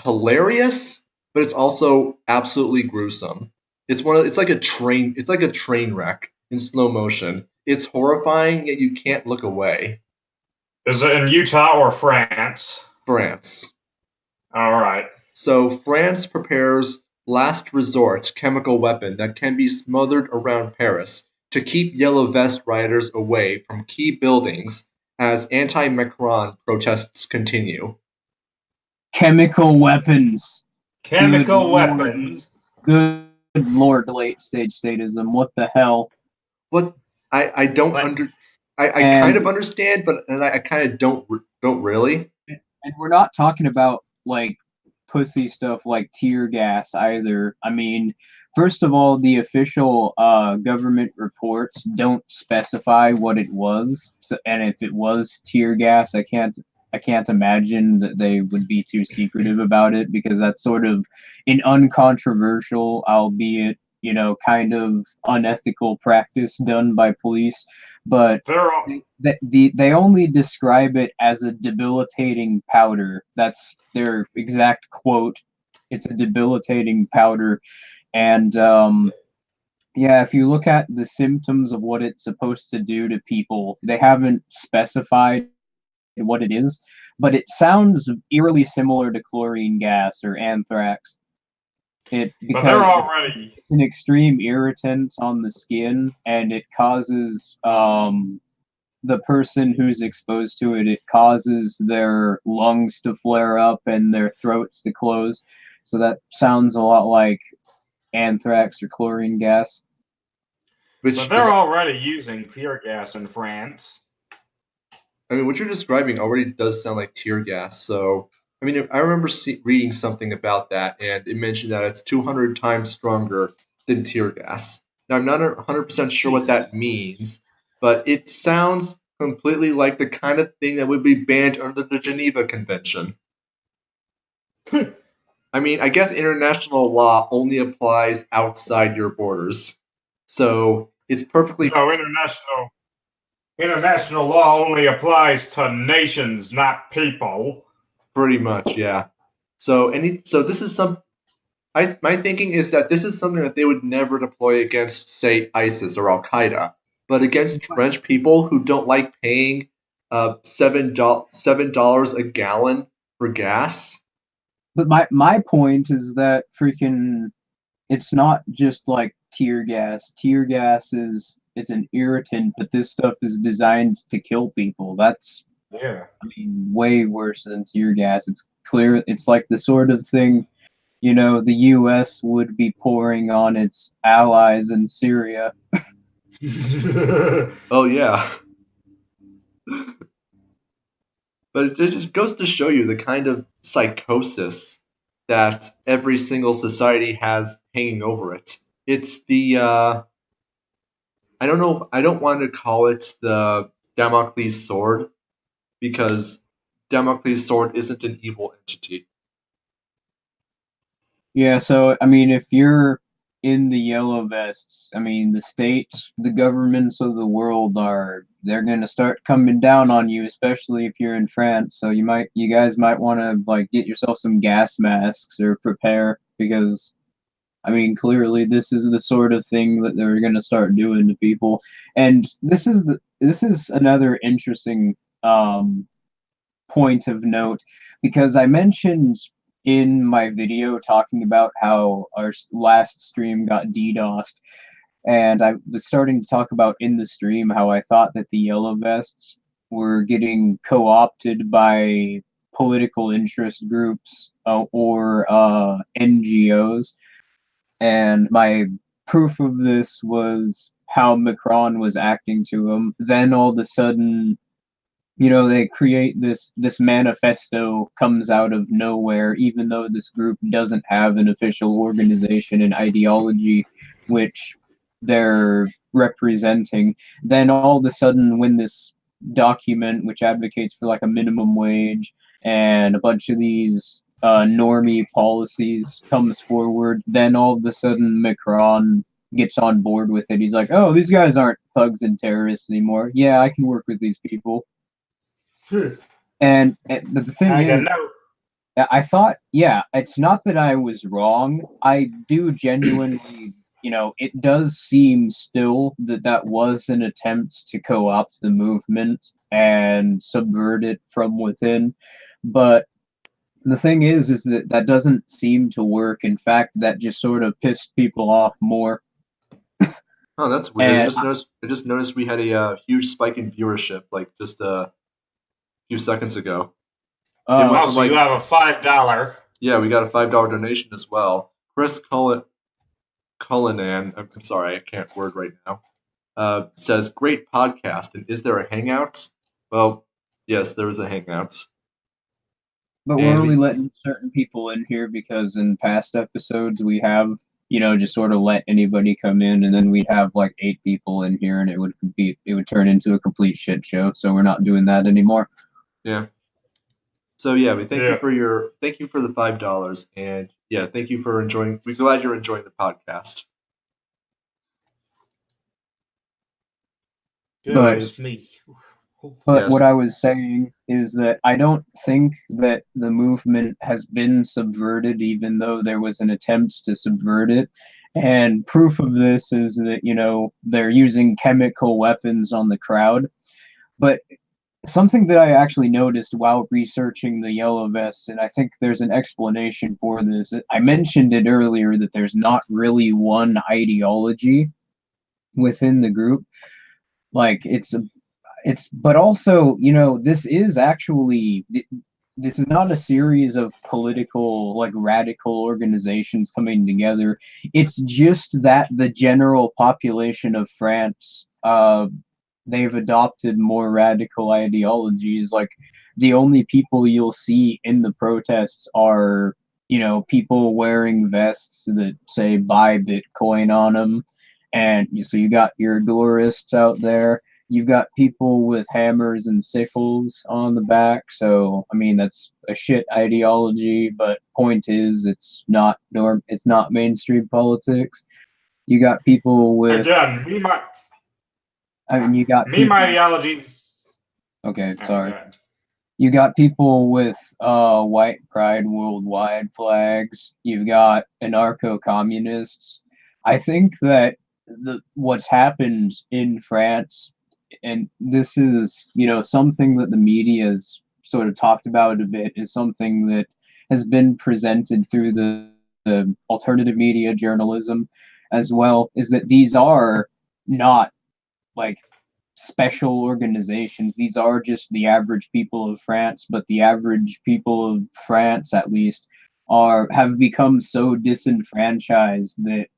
hilarious, but it's also absolutely gruesome. It's like a train wreck in slow motion. It's horrifying, yet you can't look away. Is it in Utah or France? France. All right. So France prepares last resort chemical weapon that can be smothered around Paris to keep Yellow Vest rioters away from key buildings as anti-Macron protests continue. Chemical weapons. Chemical weapons. Good Lord, late stage statism. What the hell? What? I don't I kind of understand, but I kind of don't really. And we're not talking about like pussy stuff like tear gas either. I mean, first of all, the official government reports don't specify what it was, and if it was tear gas, I can't imagine that they would be too secretive about it, because that's sort of an uncontroversial, albeit kind of unethical practice done by police. But they only describe it as a debilitating powder. That's their exact quote. It's a debilitating powder. And if you look at the symptoms of what it's supposed to do to people, they haven't specified what it is, but it sounds eerily similar to chlorine gas or anthrax. Because it's an extreme irritant on the skin, and it causes the person who's exposed to it, it causes their lungs to flare up and their throats to close. So that sounds a lot like anthrax or chlorine gas. But they're already using tear gas in France. I mean, what you're describing already does sound like tear gas. So, I mean, I remember reading something about that, and it mentioned that it's 200 times stronger than tear gas. Now, I'm not 100% sure what that means, but it sounds completely like the kind of thing that would be banned under the Geneva Convention. I mean, I guess international law only applies outside your borders. So, it's perfectly... No, international law only applies to nations, not people. Pretty much, yeah. So this is my thinking is that this is something that they would never deploy against, say, ISIS or Al Qaeda, but against French people who don't like paying $7 a gallon for gas. But my point is that it's not just like tear gas. Tear gas is an irritant, but this stuff is designed to kill people. That's way worse than tear gas. It's clear. It's like the sort of thing, the U.S. would be pouring on its allies in Syria. Oh yeah. But it just goes to show you the kind of psychosis that every single society has hanging over it. It's the I don't know. I don't want to call it the Damocles sword, because Damocles sword isn't an evil entity. Yeah, so I mean, if you're in the Yellow Vests, I mean, the states, the governments of the world they're going to start coming down on you, especially if you're in France. So you guys might want to get yourself some gas masks or prepare, because I mean, clearly this is the sort of thing that they're going to start doing to people. And this is another interesting point of note, because I mentioned in my video talking about how our last stream got DDoSed. And I was starting to talk about in the stream how I thought that the Yellow Vests were getting co-opted by political interest groups or NGOs. And my proof of this was how Macron was acting to them. Then all of a sudden, they create this manifesto comes out of nowhere, even though this group doesn't have an official organization and ideology which they're representing. Then all of a sudden, when this document which advocates for like a minimum wage and a bunch of these normie policies comes forward, then all of a sudden Macron gets on board with it. He's like, oh, these guys aren't thugs and terrorists anymore. Yeah, I can work with these people. But the thing is, I thought, yeah, it's not that I was wrong. I do genuinely, it does seem still that was an attempt to co-opt the movement and subvert it from within. But the thing is that doesn't seem to work. In fact, that just sort of pissed people off more. Oh, that's weird. I just noticed we had a huge spike in viewership, like just few seconds ago. Also, you have a $5. Yeah, we got a $5 donation as well. Chris Cullinan, I'm sorry, I can't word right now, says, great podcast, and is there a hangout? Well, yes, there is a hangout. But we're only letting certain people in here because in past episodes we have, just sort of let anybody come in, and then we'd have like 8 people in here, and it would turn into a complete shit show. So we're not doing that anymore. Yeah. So yeah, we thank you for the $5, and yeah, thank you for enjoying. We're glad you're enjoying the podcast. But what I was saying is that I don't think that the movement has been subverted, even though there was an attempt to subvert it. And proof of this is that, they're using chemical weapons on the crowd. But something that I actually noticed while researching the Yellow Vests, and I think there's an explanation for this. I mentioned it earlier that there's not really one ideology within the group. Like but also, this is not a series of political, like radical organizations coming together. It's just that the general population of France, they've adopted more radical ideologies. Like the only people you'll see in the protests are, people wearing vests that say buy Bitcoin on them. And so you got your agorists out there. You've got people with hammers and sickles on the back. So, I mean, that's a shit ideology, but point is it's not mainstream politics. You got people with... Again, you got my ideologies. Okay, sorry. You got people with white pride worldwide flags. You've got anarcho-communists. I think that what's happened in France, and this is, something that the media has sort of talked about a bit, is something that has been presented through the alternative media journalism as well, is that these are not like special organizations. These are just the average people of France, but the average people of France, at least, have become so disenfranchised that,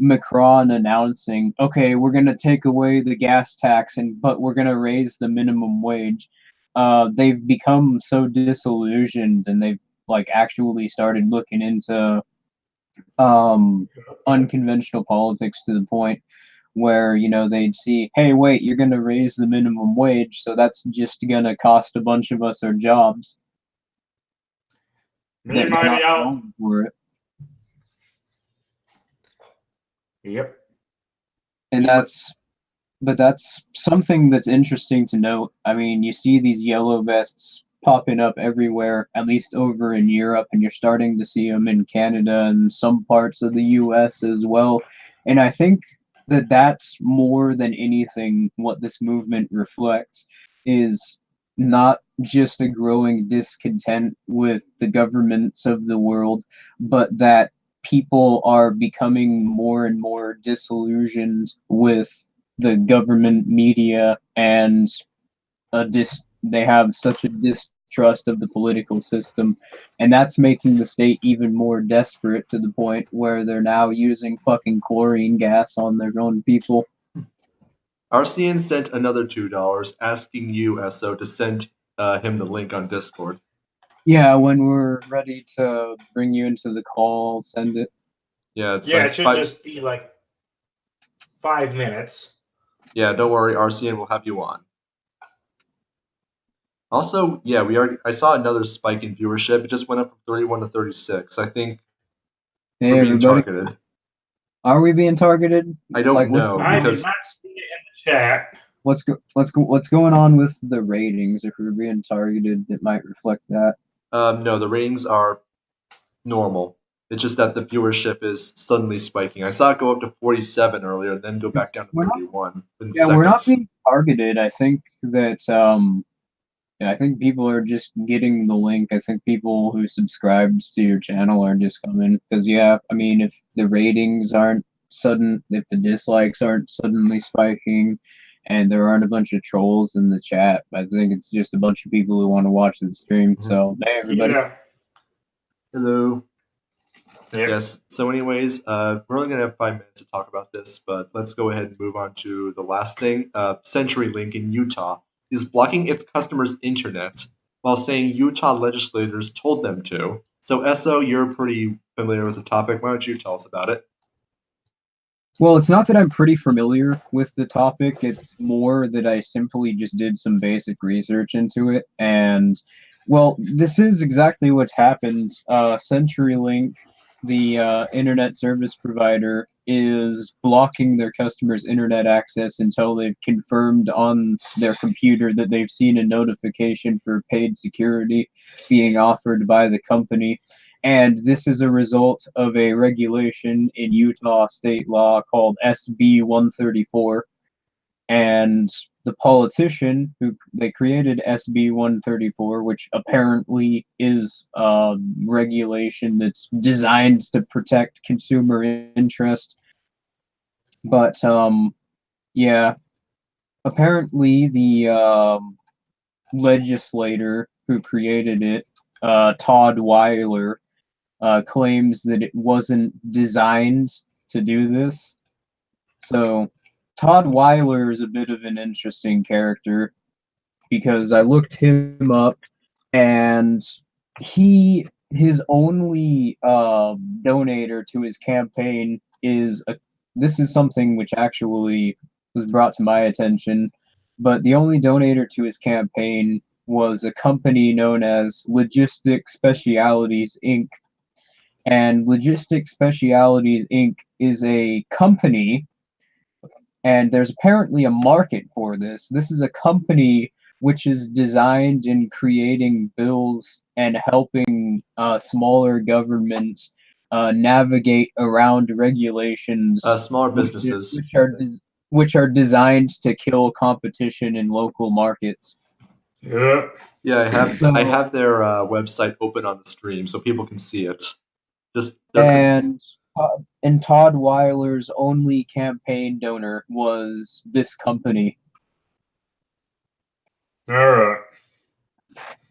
Macron announcing, okay, we're going to take away the gas tax, but we're going to raise the minimum wage. They've become so disillusioned, and they've actually started looking into unconventional politics to the point where, they'd see, hey, wait, you're going to raise the minimum wage, so that's just going to cost a bunch of us our jobs. For it. Yep. And that's something that's interesting to note. I mean, you see these Yellow Vests popping up everywhere, at least over in Europe, and you're starting to see them in Canada and some parts of the US as well. And I think that's more than anything what this movement reflects, is not just a growing discontent with the governments of the world, but that people are becoming more and more disillusioned with the government media, and they have such a distrust of the political system, and that's making the state even more desperate to the point where they're now using fucking chlorine gas on their own people. RCN sent another $2 asking you, Esso, to send him the link on Discord. Yeah, when we're ready to bring you into the call, send it. Yeah, it's Yeah, like it should just be like 5 minutes. Yeah, don't worry, RCN will have you on. Also, yeah, I saw another spike in viewership. It just went up from 31 to 36. I think Hey, we're being everybody. targeted. Are we being targeted? I don't know. I do because not see it in the chat. What's going on with the ratings? If we're being targeted, it might reflect that. No, the ratings are normal. It's just that the viewership is suddenly spiking. I saw it go up to 47 earlier, and then go back down to 31 in seconds. We're not being targeted. I think that I think people are just getting the link. I think people who subscribed to your channel are just coming because I mean, if the ratings aren't if the dislikes aren't suddenly spiking, and there aren't a bunch of trolls in the chat, I think it's just a bunch of people who want to watch the stream. Mhm. So hey, everybody. Yeah. Hello. Yep. Yes. So, anyways, we're only gonna have 5 minutes to talk about this, but let's go ahead and move on to the last thing. CenturyLink in Utah is blocking its customers' internet while saying Utah legislators told them to. So, Esso, you're pretty familiar with the topic. Why don't you tell us about it? Well, it's not that I'm pretty familiar with the topic. It's more that I simply just did some basic research into it. And, well, this is exactly what's happened. CenturyLink, the internet service provider, is blocking their customers' internet access until they've confirmed on their computer that they've seen a notification for paid security being offered by the company. And this is a result of a regulation in Utah state law called SB 134. And the politician they created SB 134, which apparently is a regulation that's designed to protect consumer interest. But yeah, apparently the legislator who created it, Todd Weiler, claims that it wasn't designed to do this. So Todd Weiler is a bit of an interesting character because I looked him up, and his only donator to his campaign is this is something which actually was brought to my attention, but the only donator to his campaign was a company known as Logistic Specialities Inc. And Logistic Specialities Inc. is a company, and there's apparently a market for this. This is a company which is designed in creating bills and helping smaller governments navigate around regulations. Smaller businesses. Which are designed to kill competition in local markets. Yep. Yeah, I have their website open on the stream so people can see it. And Todd Weiler's only campaign donor was this company. All right.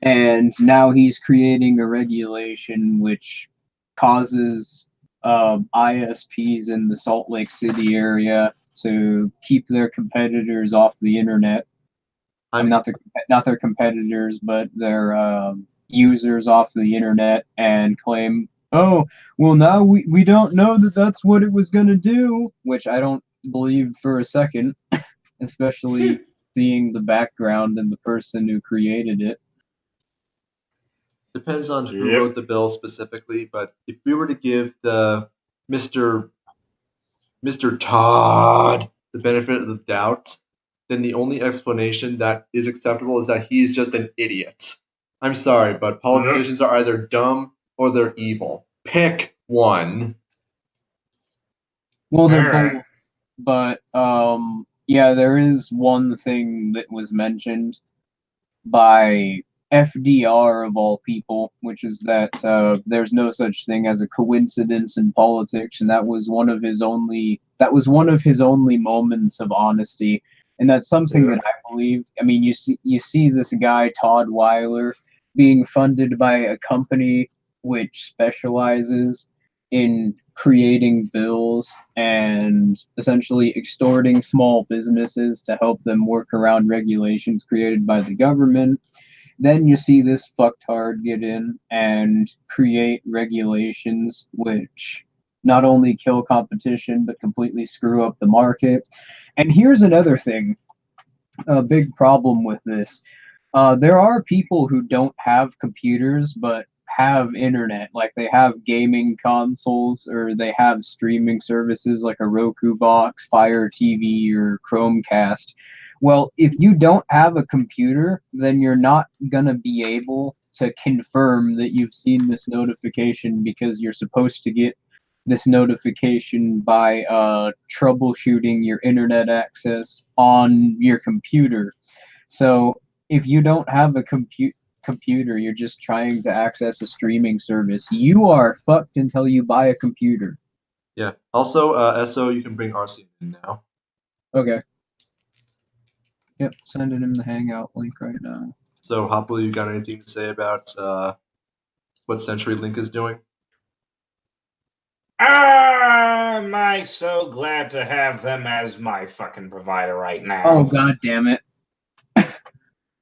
And now he's creating a regulation which causes ISPs in the Salt Lake City area to keep their competitors off the internet. Not their competitors, but their users off the internet, and claim, oh, well, now we don't know that that's what it was going to do, which I don't believe for a second, especially seeing the background and the person who created it. Depends on who wrote the bill specifically, but if we were to give the Mr. Todd the benefit of the doubt, then the only explanation that is acceptable is that he's just an idiot. I'm sorry, but politicians are either dumb or they're evil. Pick one. Well, they're both, but yeah, there is one thing that was mentioned by FDR of all people, which is that there's no such thing as a coincidence in politics, and that was one of his only moments of honesty, and that's something that I believe. I mean, you see this guy Todd Weiler being funded by a company which specializes in creating bills and essentially extorting small businesses to help them work around regulations created by the government. Then you see this fucktard get in and create regulations which not only kill competition but completely screw up the market. And here's another thing, a big problem with this. There are people who don't have computers but have internet, like they have gaming consoles or they have streaming services like a Roku box, Fire TV, or Chromecast. Well, if you don't have a computer, then you're not gonna be able to confirm that you've seen this notification, because you're supposed to get this notification by troubleshooting your internet access on your computer. So if you don't have a computer, you're just trying to access a streaming service, you are fucked until you buy a computer. Yeah. Also, SO, you can bring RC in now. Okay. Yep, sending him the Hangout link right now. So, Hopple, you got anything to say about what CenturyLink is doing? Am I so glad to have them as my fucking provider right now? Oh, god damn it.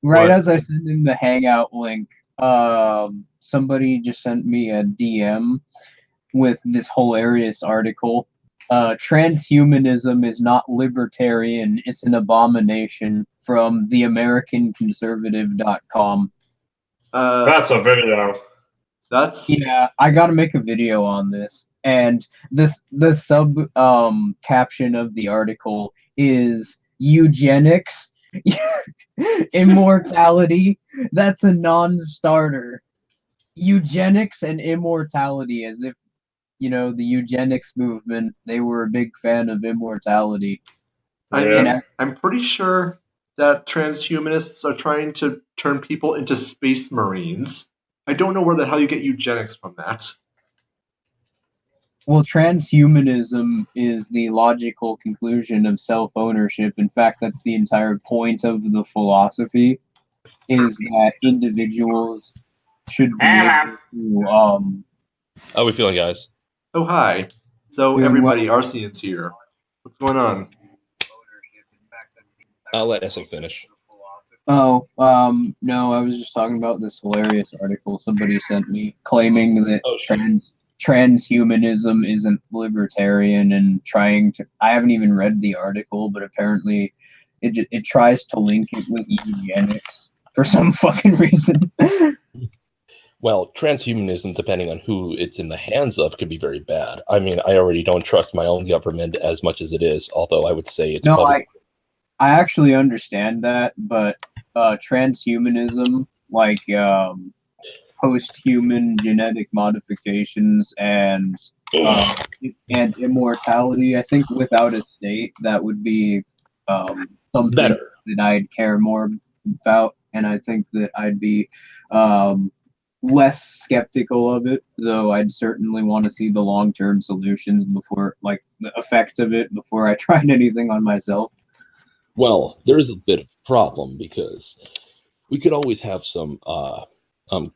Right as I sent him the Hangout link, somebody just sent me a DM with this hilarious article. Transhumanism is not libertarian, it's an abomination, from theamericanconservative.com. That's a video. Yeah, I gotta make a video on this. And the sub caption of the article is eugenics, immortality. That's a non-starter. Eugenics and immortality, as if, you know, the eugenics movement, they were a big fan of immortality. I'm pretty sure that transhumanists are trying to turn people into space marines. I don't know where the hell you get eugenics from that. Well, transhumanism is the logical conclusion of self-ownership. In fact, that's the entire point of the philosophy, is that individuals should be able to, How are we feeling, guys? Oh, hi. So, everybody, Arcean's here. What's going on? I'll let Esso finish. Oh, no, I was just talking about this hilarious article somebody sent me claiming that transhumanism isn't libertarian and trying to... I haven't even read the article, but apparently it tries to link it with eugenics for some fucking reason. Well, transhumanism, depending on who it's in the hands of, could be very bad. I mean, I already don't trust my own government as much as it is, although I would say it's... No, I actually understand that, but transhumanism, like post-human genetic modifications and immortality, I think without a state, that would be something better that I'd care more about, and I think that I'd be less skeptical of it, though I'd certainly want to see the long-term solutions before, like, the effects of it before I tried anything on myself. Well, there's a bit of a problem, because we could always have some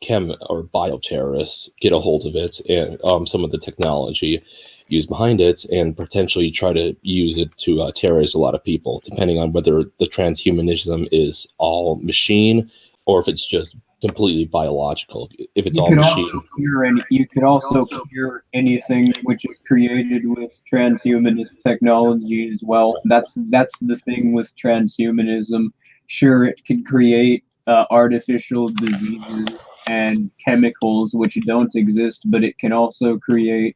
chem or bioterrorists get a hold of it and some of the technology used behind it, and potentially try to use it to terrorize a lot of people, depending on whether the transhumanism is all machine or if it's just completely biological. If it's all machine, you could also cure anything which is created with transhumanist technology as well. That's the thing with transhumanism. Sure, it can create artificial diseases and chemicals which don't exist, but it can also create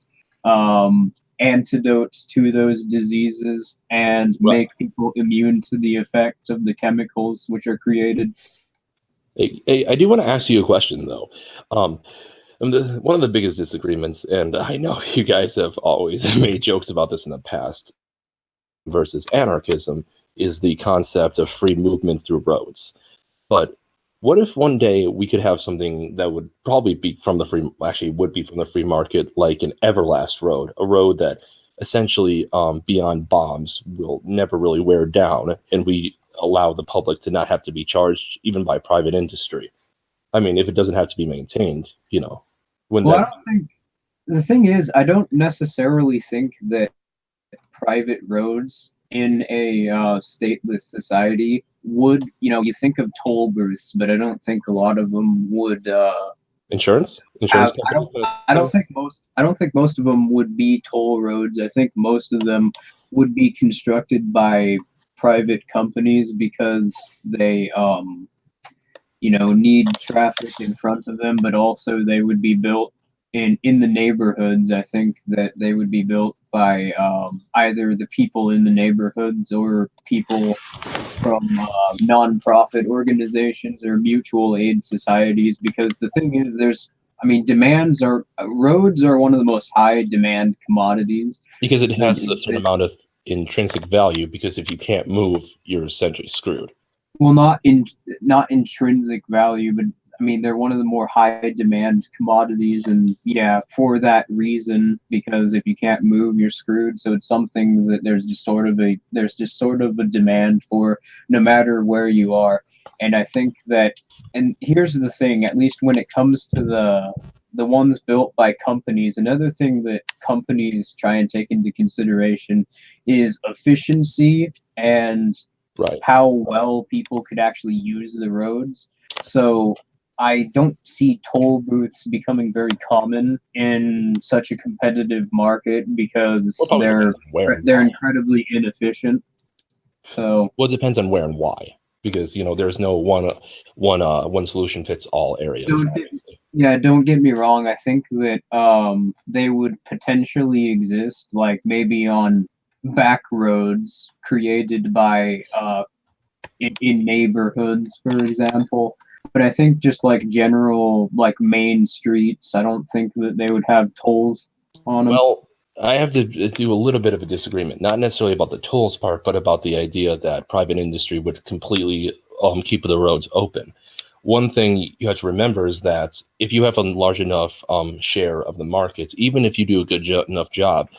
antidotes to those diseases and make people immune to the effects of the chemicals which are created. Hey, I do want to ask you a question, though. One of the biggest disagreements, and I know you guys have always made jokes about this in the past, versus anarchism, is the concept of free movement through roads. But What if one day we could have something that would probably be from the free, actually would be from the free market, like an Everlast road, a road that essentially beyond bombs will never really wear down, and we allow the public to not have to be charged even by private industry. I mean, if it doesn't have to be maintained, when Well, I that don't think the thing is, I don't necessarily think that private roads in a stateless society would, you think of toll booths, but I don't think a lot of them would. insurance Have, companies, I don't think most of them would be toll roads. I think most of them would be constructed by private companies because they, need traffic in front of them, but also they would be built in the neighborhoods. I think that they would be built by either the people in the neighborhoods or people from nonprofit organizations or mutual aid societies. Because the thing is, roads are one of the most high demand commodities. because it has a certain amount of intrinsic value, because if you can't move, you're essentially screwed. Well, not intrinsic value, but I mean, they're one of the more high demand commodities, and yeah, for that reason, because if you can't move, you're screwed. So it's something that there's just sort of a demand for, no matter where you are. And I think that, and here's the thing, at least when it comes to the ones built by companies, another thing that companies try and take into consideration is efficiency and Right. how well people could actually use the roads. So I don't see toll booths becoming very common in such a competitive market because Well, it they're depends on where and they're why. incredibly inefficient. So Well, it depends on where and why, because there's no one solution fits all areas. Obviously. don't get me wrong. I think that they would potentially exist, like maybe on back roads created by in neighborhoods, for example. But I think just like general like main streets, I don't think that they would have tolls on them. Well, I have to do a little bit of a disagreement, not necessarily about the tolls part, but about the idea that private industry would completely keep the roads open. One thing you have to remember is that if you have a large enough share of the market, even if you do a good enough job,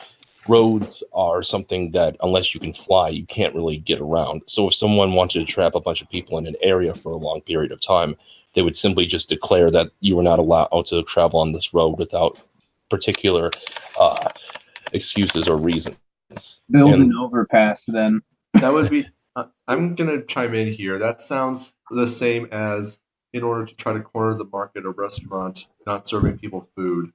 roads are something that, unless you can fly, you can't really get around. So if someone wanted to trap a bunch of people in an area for a long period of time, they would simply just declare that you were not allowed to travel on this road without particular excuses or reasons. Build And- an overpass then. That would be. I'm gonna chime in here. That sounds the same as in order to try to corner the market, a restaurant not serving people food.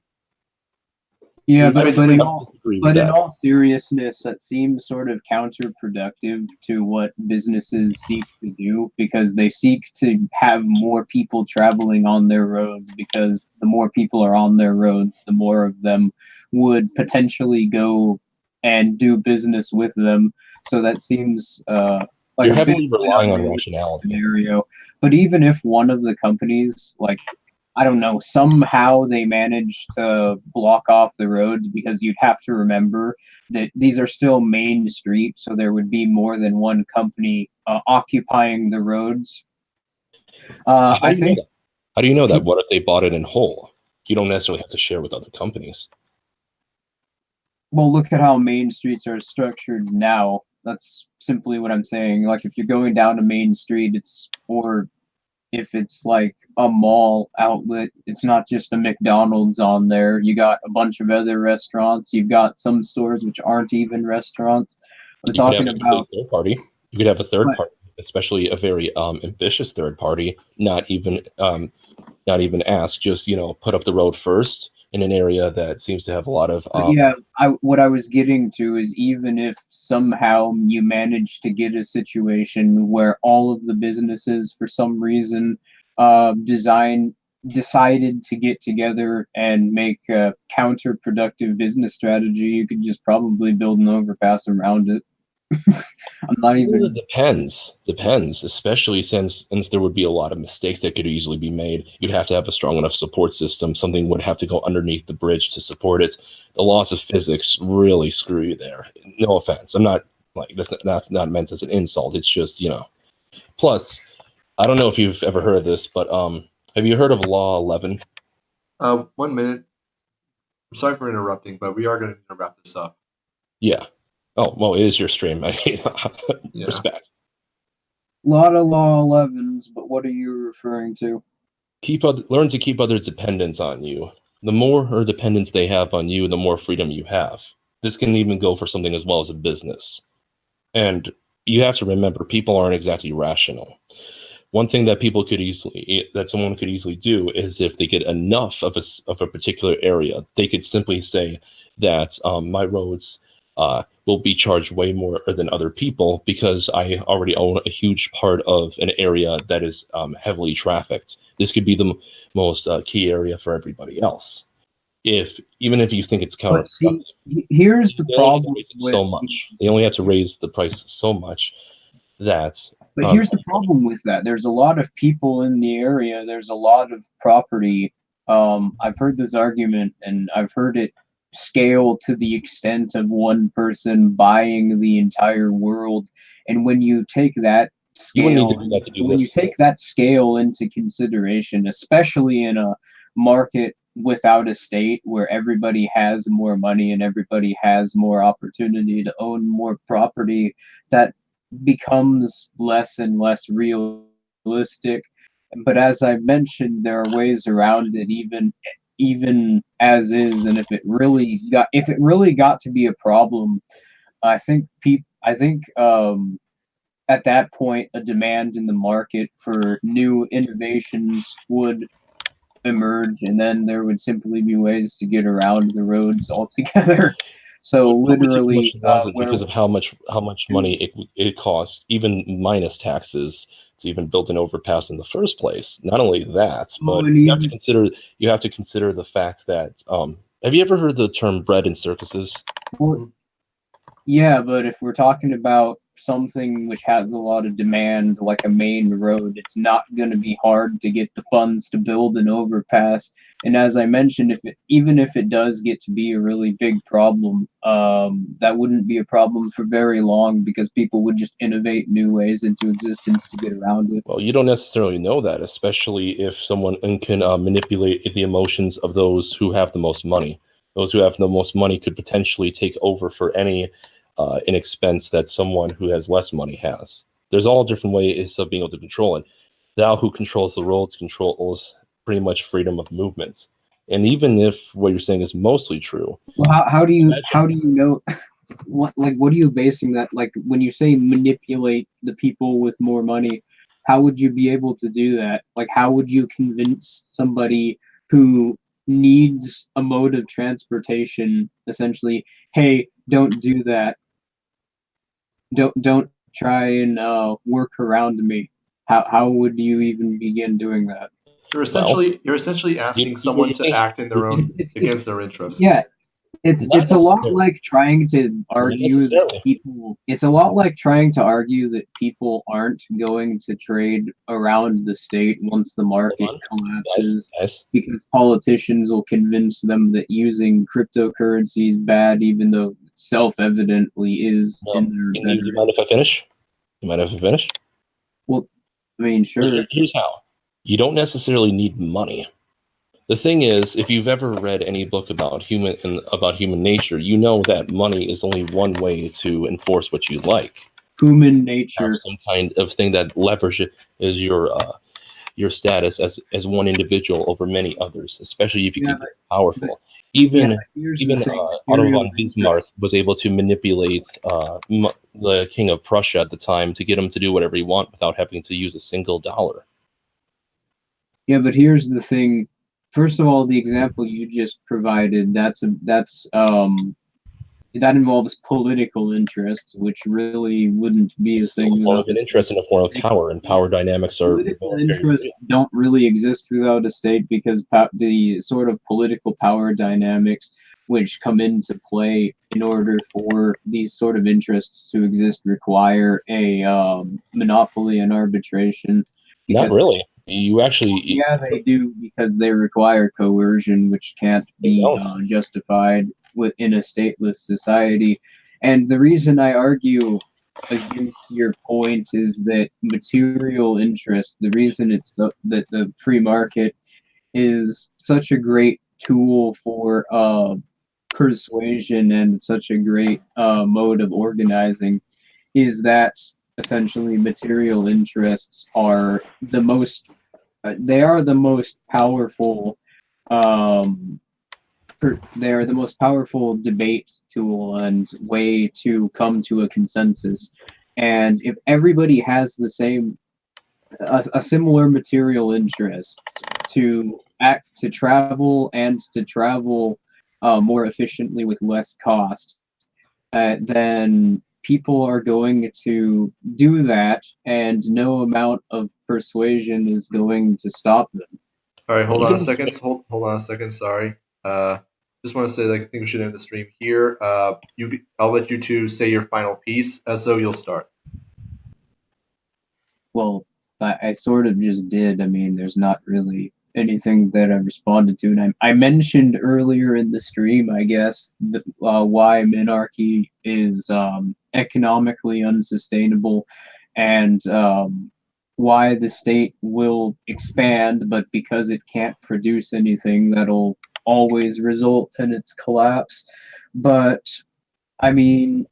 Yeah, It's but basically- in I all disagree with But in that. all seriousness, that seems sort of counterproductive to what businesses seek to do, because they seek to have more people traveling on their roads, because the more people are on their roads, the more of them would potentially go and do business with them. So that seems like You're a heavily bit relying on unrealistic rationality. scenario. But even if one of the companies, like, I don't know, somehow they manage to block off the roads, because you'd have to remember that these are still main streets, so there would be more than one company occupying the roads. How do I you know think, that? How do you know that? What if they bought it in whole? You don't necessarily have to share with other companies. well, look at how main streets are structured now. That's simply what I'm saying. Like, if you're going down a main street, or if it's like a mall outlet, it's not just a McDonald's on there. You got a bunch of other restaurants. You've got some stores which aren't even restaurants. We're You could talking have a about, third party. You could have a third Right. party, especially a very ambitious third party, not even ask, just put up the road first in an area that seems to have a lot of what I was getting to is, even if somehow you manage to get a situation where all of the businesses, for some reason, decided to get together and make a counterproductive business strategy, you could just probably build an overpass around it. I'm not Well, even. it depends, especially since there would be a lot of mistakes that could easily be made. You'd have to have a strong enough support system. Something would have to go underneath the bridge to support it. The laws of physics really screw you there. No offense. I'm not like that's not meant as an insult. It's just, Plus, I don't know if you've ever heard of this, but have you heard of Law 11? 1 minute. I'm sorry for interrupting, but we are going to wrap this up. Yeah. Oh, well, it is your stream. I mean, Yeah. respect. Lot of Law 11s, but what are you referring to? Learn to keep others dependent on you. The more or dependence they have on you, the more freedom you have. This can even go for something as well as a business. And you have to remember, people aren't exactly rational. One thing that someone could easily do is if they get enough of a particular area, they could simply say that my roads will be charged way more than other people because I already own a huge part of an area that is heavily trafficked. This could be the most key area for everybody else. Even if you think it's counterproductive, Here's the problem with so much. They only have to raise the price so much that. But here's the problem with that. There's a lot of people in the area. There's a lot of property. I've heard this argument, and I've heard it scale to the extent of one person buying the entire world. And when you take that scale, you take that scale into consideration, especially in a market without a state where everybody has more money and everybody has more opportunity to own more property, that becomes less and less realistic. But as I've mentioned, there are ways around it, even as is. And if it really got to be a problem, I think at that point a demand in the market for new innovations would emerge, and then there would simply be ways to get around the roads altogether. So literally, because of how much money it costs, even minus taxes, to even build an overpass in the first place. Not only that, but you have to consider the fact that have you ever heard the term bread in circuses? Well, yeah, but if we're talking about something which has a lot of demand, like a main road, it's not going to be hard to get the funds to build an overpass. And as I mentioned, even if it does get to be a really big problem, that wouldn't be a problem for very long because people would just innovate new ways into existence to get around it. Well, you don't necessarily know that, especially if someone can manipulate the emotions of those who have the most money. Those who have the most money could potentially take over for any an expense that someone who has less money has. There's all different ways of being able to control it. Thou who controls the roads controls pretty much freedom of movement. And even if what you're saying is mostly true, well, how do you know? What are you basing that? Like when you say manipulate the people with more money, how would you be able to do that? Like how would you convince somebody who needs a mode of transportation, essentially, hey, don't do that. Don't try and work around me. How would you even begin doing that? You're essentially asking someone to act in their own against their interests. Yeah, it's a lot like trying to argue that people. It's a lot like trying to argue that people aren't going to trade around the state once the market collapses, because politicians will convince them that using cryptocurrency is bad, even though self-evidently is. You mind if I finish? Well, I mean, sure. Here's how. You don't necessarily need money. The thing is, if you've ever read any book about human nature, you know that money is only one way to enforce what you like. Human nature. Some kind of thing that leverages your status as one individual over many others, especially if you get powerful. Even Otto von Bismarck was able to manipulate the King of Prussia at the time to get him to do whatever he wanted without having to use a single dollar. Yeah, but here's the thing. First of all, the example you just provided, that involves political interests, which really wouldn't be a thing. It's an interest in a form of power, and power dynamics are... Political interests don't really exist without a state, because the sort of political power dynamics which come into play in order for these sort of interests to exist require a monopoly and arbitration. Not really. You actually... Yeah, they do, because they require coercion, which can't be justified within a stateless society. And the reason I argue against your point is that material interest, the reason that the free market is such a great tool for persuasion and such a great mode of organizing is that essentially material interests are the most they are the most powerful they are the most powerful debate tool and way to come to a consensus. And if everybody has the same a similar material interest to travel and to travel more efficiently with less cost, then people are going to do that, and no amount of persuasion is going to stop them. All right, hold on a second. Hold on a second. Sorry. Just want to say, like, I think we should end the stream here. I'll let you two say your final piece. So you'll start. Well, I sort of just did. I mean, there's not really anything that I responded to, and I mentioned earlier in the stream, I guess, why minarchy is economically unsustainable, and why the state will expand, but because it can't produce anything, that'll always result in its collapse. But I mean,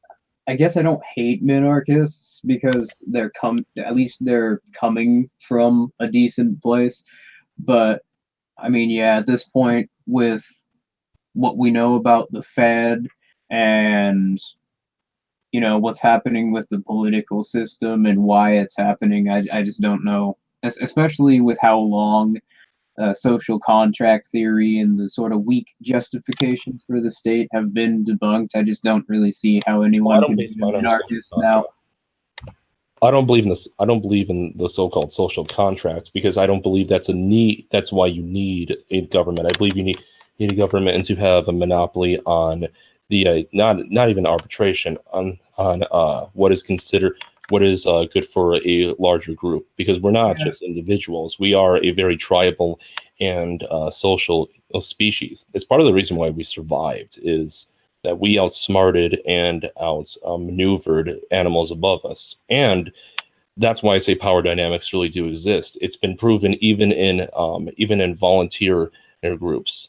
I guess I don't hate minarchists because at least they're coming from a decent place. But I mean, yeah, at this point, with what we know about the Fed and what's happening with the political system and why it's happening, I just don't know, especially with how long social contract theory and the sort of weak justifications for the state have been debunked. I just don't really see how anyone can be an anarchist now. I don't believe in this. I don't believe in the so-called social contracts because I don't believe that's a need. That's why you need a government. I believe you need a government and to have a monopoly on the not even arbitration on what is considered what is good for a larger group, because we're not just individuals. We are a very tribal and social species. It's part of the reason why we survived, is that we outsmarted and outmaneuvered animals above us. And that's why I say power dynamics really do exist. It's been proven even in volunteer groups.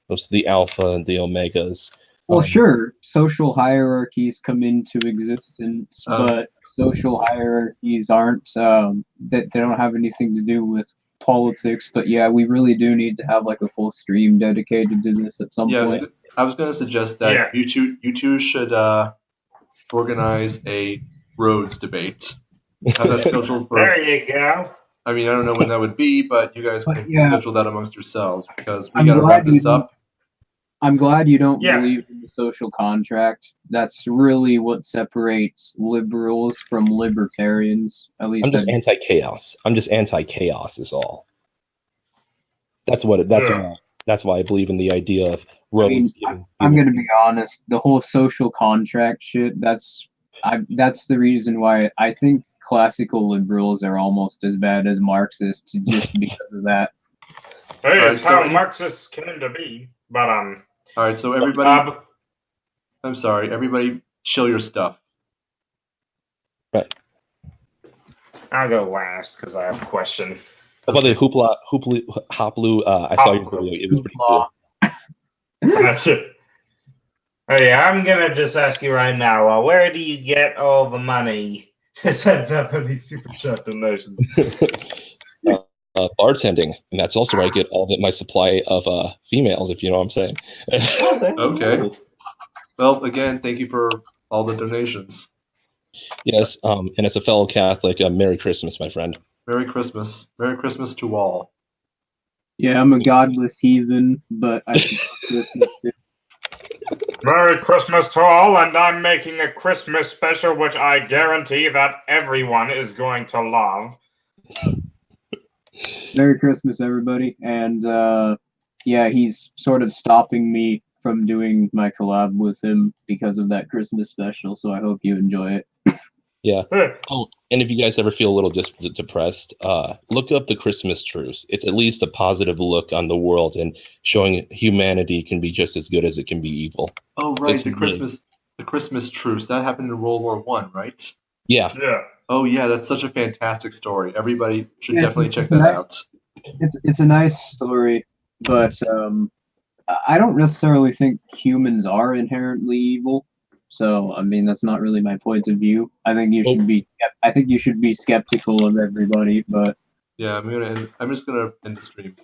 Those the alpha and the omegas. Well, sure, social hierarchies come into existence, but social hierarchies aren't they don't have anything to do with politics. But yeah, we really do need to have like a full stream dedicated to this at some point. I was going to suggest that you two should organize a roads debate. Have that scheduled for. There you go. I mean, I don't know when that would be, but you guys can schedule that amongst yourselves, because we got to wrap this up. I'm glad you don't believe in the social contract. That's really what separates liberals from libertarians. At least I'm just anti-chaos. I'm just anti-chaos is all. That's what. That's why I believe in the idea of roads. I'm going to be honest. The whole social contract shit. That's the reason why I think classical liberals are almost as bad as Marxists, just because of that. Hey, it's how Marxists came to be. But All right, so everybody. I'm sorry, everybody, chill your stuff. Right. I'll go last because I have a question. About the Hoplu, I saw your video. It was pretty cool. Hey, I'm gonna just ask you right now. Where do you get all the money to send up any super chat donations? Bartending, and that's also where I get all my supply of females, if you know what I'm saying. Okay. Well, again, thank you for all the donations. Yes, and as a fellow Catholic, Merry Christmas, my friend. Merry Christmas. Merry Christmas to all. Yeah, I'm a godless heathen, but I support Christmas too. Merry Christmas to all, and I'm making a Christmas special, which I guarantee that everyone is going to love. Merry Christmas, everybody. And yeah, he's sort of stopping me from doing my collab with him because of that Christmas special, so I hope you enjoy it. Yeah. Oh, and if you guys ever feel a little depressed, look up the Christmas truce. It's at least a positive look on the world and showing humanity can be just as good as it can be evil. Oh, right, the Christmas truce. That happened in World War I, right? Yeah. Yeah. Oh yeah, that's such a fantastic story. Everybody should Yeah, definitely it's check a that nice- out. It's a nice story, but I don't necessarily think humans are inherently evil. So I mean, that's not really my point of view. I think you should be. I think you should be skeptical of everybody. But Yeah, I'm just gonna end the stream.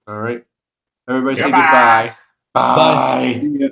All right. Everybody say Goodbye. goodbye. Bye. yeah.